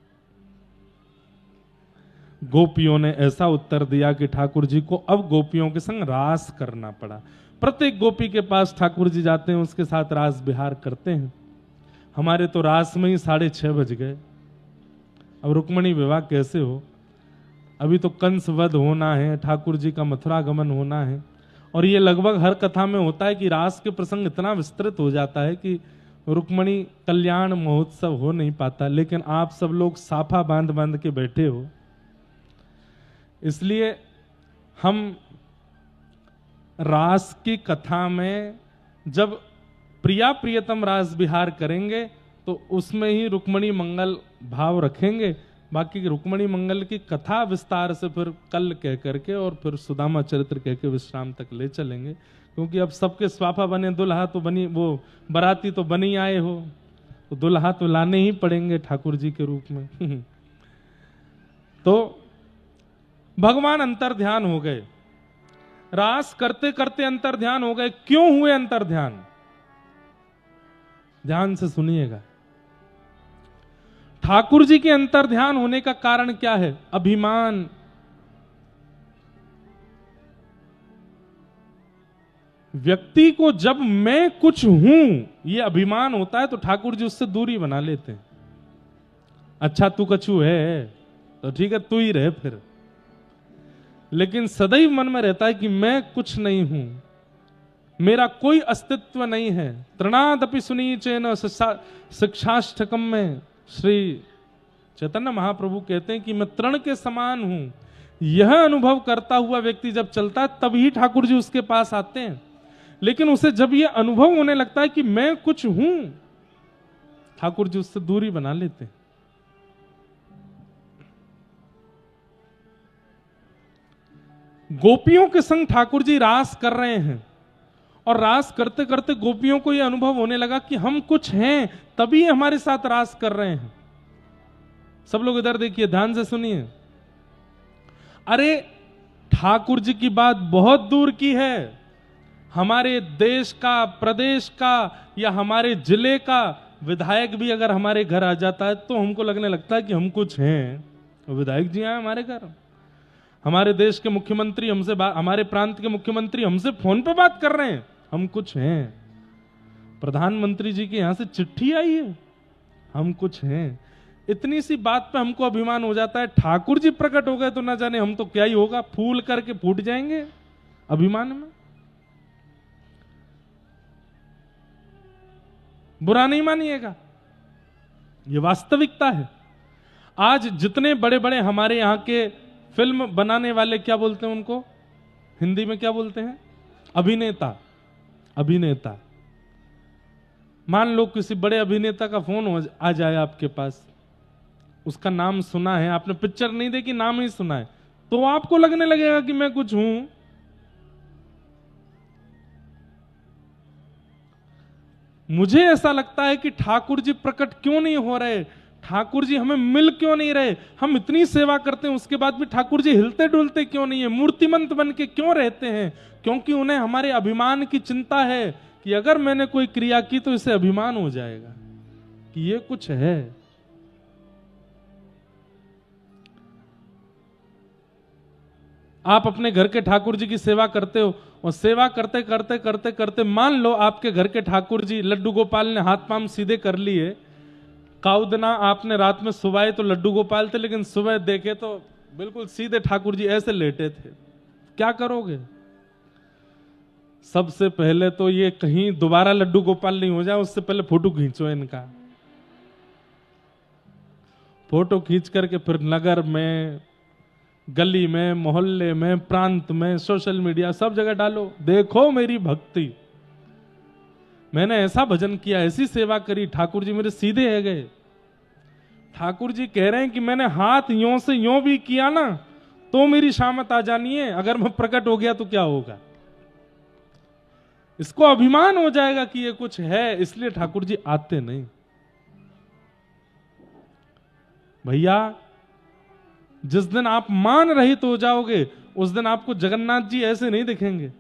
गोपियों ने ऐसा उत्तर दिया कि ठाकुर जी को अब गोपियों के संग रास करना पड़ा। प्रत्येक गोपी के पास ठाकुर जी जाते हैं, उसके साथ रास विहार करते हैं। हमारे तो रास में ही 6:30 बज गए। अब रुक्मणी विवाह कैसे हो? अभी तो कंस वध होना है, ठाकुर जी का मथुरा गमन होना है। और ये लगभग हर कथा में होता है कि रास के प्रसंग इतना विस्तृत हो जाता है कि रुक्मणी कल्याण महोत्सव हो नहीं पाता। लेकिन आप सब लोग साफा बांध बांध के बैठे हो, इसलिए हम रास की कथा में जब प्रिया प्रियतम रास विहार करेंगे तो उसमें ही रुक्मणी मंगल भाव रखेंगे। बाकी रुक्मणी मंगल की कथा विस्तार से फिर कल कह करके और फिर सुदामा चरित्र कह के विश्राम तक ले चलेंगे। क्योंकि अब सबके स्वाफा बने, दुल्हा तो बनी, वो बराती तो बनी आए हो, तो दुल्हा तो लाने ही पड़ेंगे ठाकुर जी के रूप में। तो भगवान अंतर ध्यान हो गए, रास करते करते अंतर ध्यान हो गए। क्यों हुए अंतर ध्यान? ध्यान से सुनिएगा। ठाकुर जी के अंतर ध्यान होने का कारण क्या है? अभिमान। व्यक्ति को जब मैं कुछ हूं ये अभिमान होता है तो ठाकुर जी उससे दूरी बना लेते हैं। अच्छा तू कछु है तो ठीक है, तू ही रहे फिर। लेकिन सदैव मन में रहता है कि मैं कुछ नहीं हूं, मेरा कोई अस्तित्व नहीं है। तृणादपि सुनीचेन शिक्षाष्टकम में श्री चैतन्य महाप्रभु कहते हैं कि मैं तृण के समान हूं। यह अनुभव करता हुआ व्यक्ति जब चलता है तभी ठाकुर जी उसके पास आते हैं। लेकिन उसे जब यह अनुभव होने लगता है कि मैं कुछ हूं, ठाकुर जी उससे दूरी बना लेते हैं। गोपियों के संग ठाकुर जी रास कर रहे हैं और रास करते करते गोपियों को यह अनुभव होने लगा कि हम कुछ हैं, तभी हमारे साथ रास कर रहे हैं। सब लोग इधर देखिए, ध्यान से सुनिए। अरे ठाकुर जी की बात बहुत दूर की है। हमारे देश का, प्रदेश का या हमारे जिले का विधायक भी अगर हमारे घर आ जाता है तो हमको लगने लगता है कि हम कुछ हैं। विधायक जी आए हमारे घर, हमारे देश के मुख्यमंत्री हमसे, हमारे प्रांत के मुख्यमंत्री हमसे फोन पे बात कर रहे हैं, हम कुछ हैं। प्रधानमंत्री जी के यहां से चिट्ठी आई है, हम कुछ हैं। इतनी सी बात पे हमको अभिमान हो जाता है। ठाकुर जी प्रकट हो गए तो ना जाने हम तो क्या ही होगा, फूल करके फूट जाएंगे अभिमान में। बुरा नहीं मानिएगा, ये वास्तविकता है। आज जितने बड़े बड़े हमारे यहां के फिल्म बनाने वाले, क्या बोलते हैं उनको, हिंदी में क्या बोलते हैं, अभिनेता, अभिनेता। मान लो किसी बड़े अभिनेता का फोन आ जाए आपके पास, उसका नाम सुना है आपने, पिक्चर नहीं देखी, नाम ही सुना है, तो आपको लगने लगेगा कि मैं कुछ हूं। मुझे ऐसा लगता है कि ठाकुर जी प्रकट क्यों नहीं हो रहे, ठाकुर जी हमें मिल क्यों नहीं रहे। हम इतनी सेवा करते हैं उसके बाद भी ठाकुर जी हिलते डुलते क्यों नहीं है, मूर्तिमंत बन के क्यों रहते हैं। क्योंकि उन्हें हमारे अभिमान की चिंता है कि अगर मैंने कोई क्रिया की तो इसे अभिमान हो जाएगा कि ये कुछ है। आप अपने घर के ठाकुर जी की सेवा करते हो और सेवा करते करते करते करते मान लो आपके घर के ठाकुर जी लड्डू गोपाल ने हाथ पांव सीधे कर लिए। काउदना आपने रात में सुबाए तो लड्डू गोपाल थे, लेकिन सुबह देखे तो बिल्कुल सीधे ठाकुर जी ऐसे लेटे थे। क्या करोगे? सबसे पहले तो ये कहीं दोबारा लड्डू गोपाल नहीं हो जाए उससे पहले फोटो खींचो इनका। फोटो खींच करके फिर नगर में, गली में, मोहल्ले में, प्रांत में, सोशल मीडिया सब जगह डालो, देखो मेरी भक्ति, मैंने ऐसा भजन किया, ऐसी सेवा करी, ठाकुर जी मेरे सीधे है गए। ठाकुर जी कह रहे हैं कि मैंने हाथ यों से यों भी किया ना तो मेरी शामत आ जानी है, अगर मैं प्रकट हो गया तो क्या होगा। इसको अभिमान हो जाएगा कि ये कुछ है, इसलिए ठाकुर जी आते नहीं। भैया जिस दिन आप मान रहित हो जाओगे उस दिन आपको जगन्नाथ जी ऐसे नहीं दिखेंगे।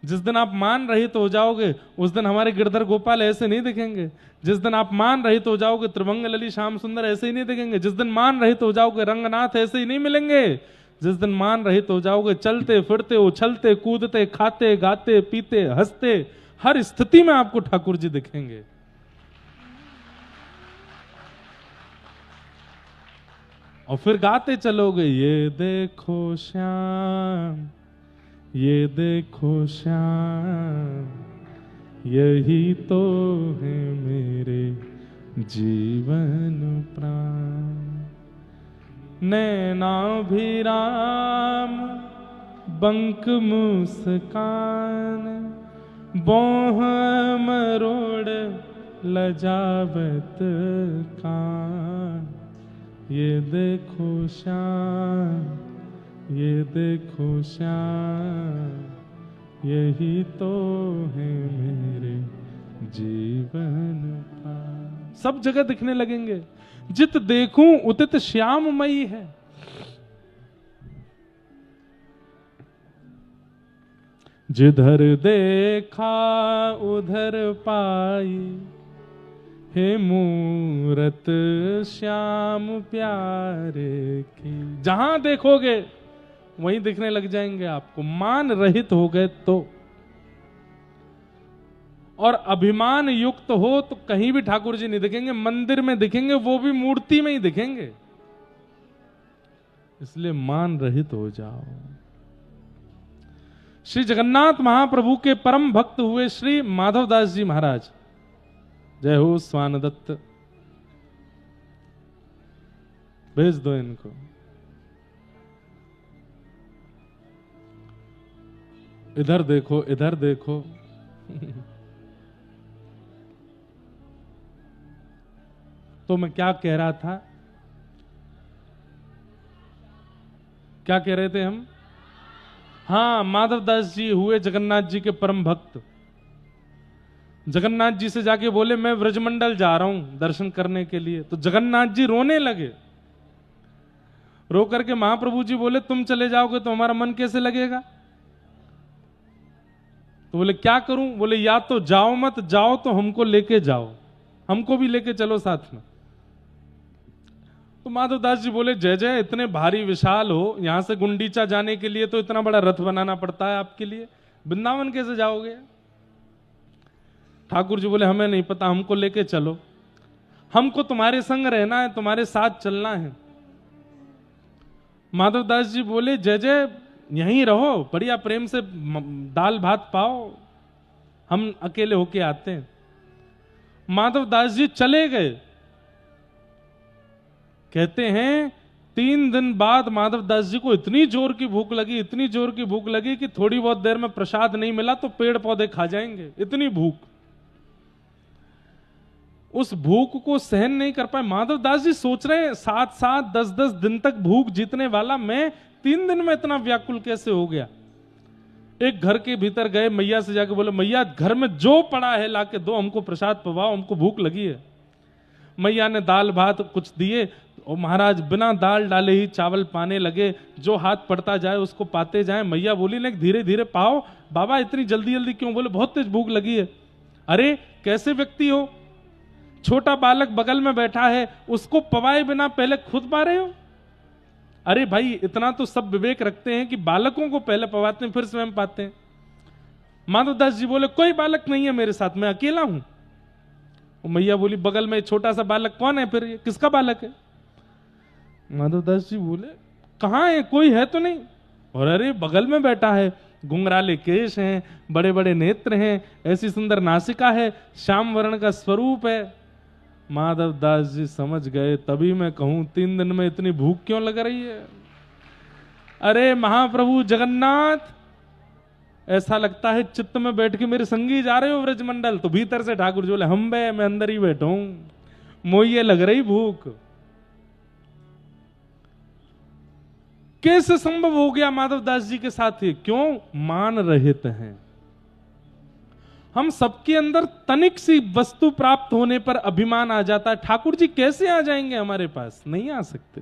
जिस दिन आप मान रहित हो जाओगे उस दिन हमारे गिरधर गोपाल ऐसे नहीं दिखेंगे। जिस दिन आप मान रहित हो जाओगे त्रिभंग लली श्याम सुंदर ऐसे ही नहीं दिखेंगे। जिस दिन मान रहित हो जाओगे रंगनाथ ऐसे ही नहीं मिलेंगे। जिस दिन मान रहित हो जाओगे चलते फिरते उछलते कूदते खाते गाते पीते हंसते हर स्थिति में आपको ठाकुर जी दिखेंगे। और फिर गाते चलोगे, ये देखो श्याम, ये देखो श्याम, यही तो है मेरे जीवन प्राण। नैनाभिराम बंक मुस्कान, बोह मरोड़ लजावत कान। ये देखो श्याम, ये देखो श्याम, यही तो है मेरे जीवन प्राण। सब जगह दिखने लगेंगे। जित देखूं उतित श्याममयी है। जिधर देखा उधर पाई, हे मूरत श्याम प्यारे की। जहां देखोगे वहीं दिखने लग जाएंगे आपको, मान रहित हो गए तो। और अभिमान युक्त हो तो कहीं भी ठाकुर जी नहीं दिखेंगे, मंदिर में दिखेंगे, वो भी मूर्ति में ही दिखेंगे। इसलिए मान रहित हो जाओ। श्री जगन्नाथ महाप्रभु के परम भक्त हुए श्री माधवदास जी महाराज, जय हो स्वान दत्त, भेज दो इनको। इधर देखो, इधर देखो। तो मैं क्या कह रहा था, क्या कह रहे थे हम? हाँ, माधवदास जी हुए जगन्नाथ जी के परम भक्त। जगन्नाथ जी से जाके बोले मैं व्रजमंडल जा रहा हूं दर्शन करने के लिए, तो जगन्नाथ जी रोने लगे। रो करके महाप्रभु जी बोले तुम चले जाओगे तो हमारा मन कैसे लगेगा? तो बोले क्या करूं? बोले या तो जाओ मत, जाओ तो हमको लेके जाओ, हमको भी लेके चलो साथ में। तो माधवदास जी बोले जय जय, इतने भारी विशाल हो, यहां से गुंडीचा जाने के लिए तो इतना बड़ा रथ बनाना पड़ता है आपके लिए, वृंदावन कैसे जाओगे? ठाकुर जी बोले हमें नहीं पता, हमको लेके चलो, हमको तुम्हारे संग रहना है, तुम्हारे साथ चलना है। माधवदास जी बोले जय जय, यहीं रहो, बढ़िया प्रेम से दाल भात पाओ, हम अकेले होके आते हैं। माधवदास जी चले गए। कहते हैं 3 दिन बाद माधवदास जी को इतनी जोर की भूख लगी, इतनी जोर की भूख लगी कि थोड़ी बहुत देर में प्रसाद नहीं मिला तो पेड़ पौधे खा जाएंगे, इतनी भूख। उस भूख को सहन नहीं कर पाए। माधवदास जी सोच रहे हैं 7-7, 10-10 दिन तक भूख जीतने वाला मैं 3 दिन में इतना व्याकुल कैसे हो गया। एक घर के भीतर गए, मैया से जाके बोले मैया घर में जो पड़ा है लाके दो, हमको प्रसाद पवाओ, हमको भूख लगी है। मैया ने दाल भात कुछ दिए और महाराज बिना दाल डाले ही चावल पाने लगे, जो हाथ पड़ता जाए उसको पाते जाए। मैया बोली नहीं धीरे धीरे पाओ। बाबा इतनी जल्दी जल्दी क्यों? बोले बहुत तेज भूख लगी है। अरे कैसे व्यक्ति हो, छोटा बालक बगल में बैठा है, उसको पवाए बिना पहले खुद पा रहे हो? अरे भाई इतना तो सब विवेक रखते हैं कि बालकों को पहले पवाते हैं फिर स्वयं पाते हैं। माधवदास जी बोले कोई बालक नहीं है मेरे साथ, मैं अकेला हूं। मैया बोली बगल में छोटा सा बालक कौन है फिर, ये किसका बालक है? माधवदास जी बोले कहां है, कोई है तो नहीं? और अरे बगल में बैठा है, घुंघराले केश हैं, बड़े बड़े नेत्र हैं, ऐसी सुंदर नासिका है, श्याम वर्ण का स्वरूप है। माधवदास जी समझ गए, तभी मैं कहूं 3 दिन में इतनी भूख क्यों लग रही है। अरे महाप्रभु जगन्नाथ, ऐसा लगता है चित्त में बैठ के मेरे संगी जा रहे हो व्रजमंडल। तो भीतर से ठाकुर जी बोले हम बे, मैं अंदर ही बैठा हूं, मोये लग रही भूख। कैसे संभव हो गया माधवदास जी के साथ ही? क्यों? मान रहित हैं। हम सबके अंदर तनिक सी वस्तु प्राप्त होने पर अभिमान आ जाता है। ठाकुर जी कैसे आ जाएंगे हमारे पास? नहीं आ सकते।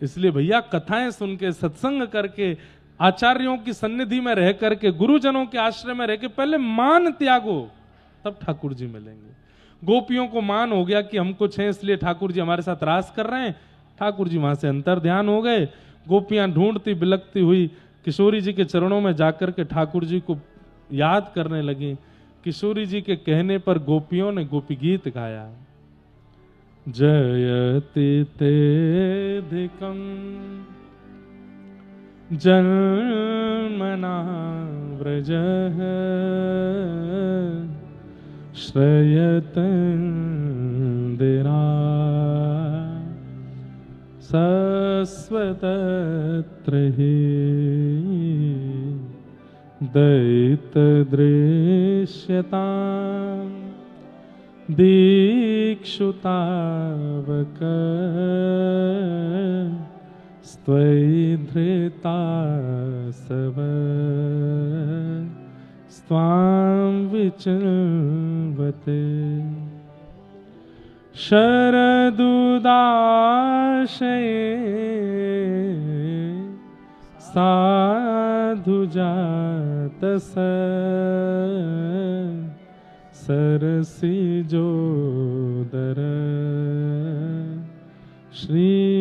इसलिए भैया कथाएं सुन के, सत्संग करके, आचार्यों की सन्निधि में रह करके, गुरुजनों के आश्रय में रह के पहले मान त्यागो, तब ठाकुर जी मिलेंगे। गोपियों को मान हो गया कि हम कुछ हैं इसलिए ठाकुर जी हमारे साथ रास कर रहे हैं। ठाकुर जी वहां से अंतर ध्यान हो गए। गोपियां ढूंढती बिलकती हुई किशोरी जी के चरणों में जाकर के ठाकुर जी को याद करने लगी। किशोरी जी के कहने पर गोपियों ने गोपी गीत गाया। जयति तेधिकं जन्मना व्रजः श्रयतन्दिरा सस्वतत्र हि दयितदृश्यता दीक्षुतावक स्त्वयि धृतासव स्वां विचिन्वते शरदुदाशये साधुजातस सरसिजोदर श्रीमृषादृशा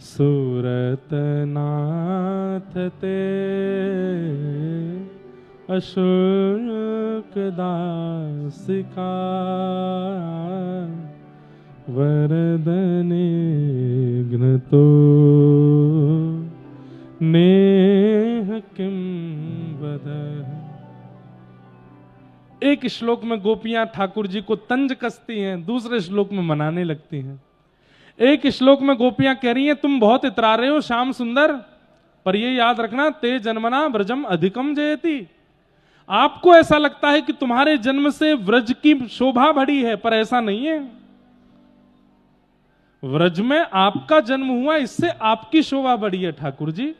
सुरतनाथ ते अशुल्कदासिका वरदने घ्नतो नेह किम वदः। एक श्लोक में गोपियां ठाकुर जी को तंज कसती हैं, दूसरे श्लोक में मनाने लगती हैं। एक श्लोक में गोपियां कह रही हैं तुम बहुत इतरा रहे हो श्याम सुंदर, पर ये याद रखना ते जन्मना ब्रजम अधिकम जयति। आपको ऐसा लगता है कि तुम्हारे जन्म से व्रज की शोभा बढ़ी है, पर ऐसा नहीं है। व्रज में आपका जन्म हुआ, इससे आपकी शोभा बढ़ी है ठाकुर जी।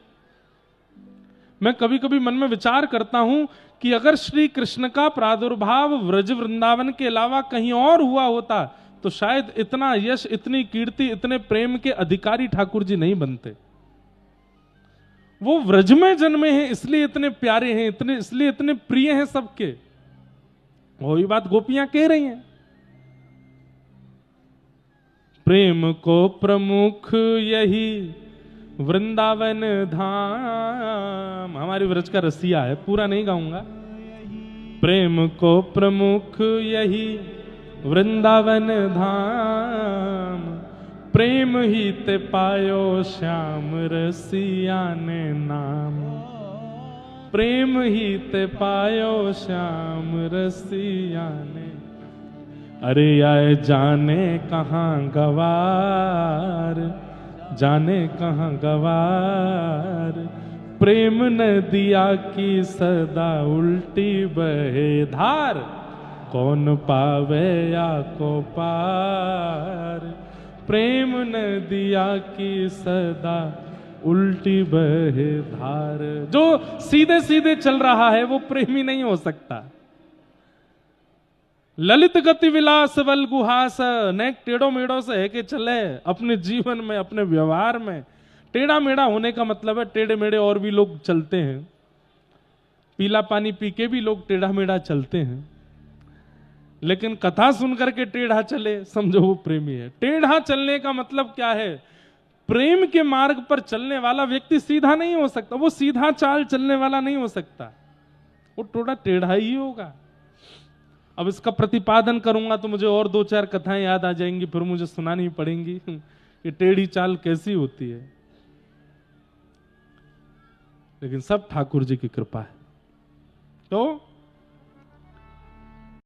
मैं कभी कभी मन में विचार करता हूं कि अगर श्री कृष्ण का प्रादुर्भाव व्रज वृंदावन के अलावा कहीं और हुआ होता तो शायद इतना यश, इतनी कीर्ति, इतने प्रेम के अधिकारी ठाकुर जी नहीं बनते। वो व्रज में जन्मे हैं इसलिए इतने प्यारे हैं, इसलिए इतने प्रिय हैं सबके। वही बात गोपियां कह रही हैं। प्रेम को प्रमुख यही वृंदावन धाम। हमारी व्रज का रसिया है, पूरा नहीं गाऊंगा। प्रेम को प्रमुख यही वृंदावन धाम, प्रेम ही ते पायो श्याम रसिया ने नाम। प्रेम ही ते पायो श्याम रसिया ने। अरे आए जाने कहाँ गवार, जाने कहाँ गवार, प्रेम नदिया की सदा उल्टी बहे धार। कौन पावे या को पार, प्रेम नदिया की सदा उल्टी बहे धार। जो सीधे सीधे चल रहा है वो प्रेमी नहीं हो सकता। ललित गति विलास बल गुहास, नेक टेढ़ो मेढ़ो से है कि चले अपने जीवन में, अपने व्यवहार में। टेढ़ा मेढ़ा होने का मतलब है टेढ़े मेढ़े और भी लोग चलते हैं, पीला पानी पी के भी लोग टेढ़ा मेढ़ा चलते हैं, लेकिन कथा सुन करके टेढ़ा चले समझो वो प्रेमी है। टेढ़ा चलने का मतलब क्या है? प्रेम के मार्ग पर चलने वाला व्यक्ति सीधा नहीं हो सकता, वो सीधा चाल चलने वाला नहीं हो सकता, वो थोड़ा टेढ़ा ही होगा। अब इसका प्रतिपादन करूंगा तो मुझे और दो चार कथाएं याद आ जाएंगी, फिर मुझे सुनानी पड़ेंगी कि टेढ़ी चाल कैसी होती है। लेकिन सब ठाकुर जी की कृपा है। तो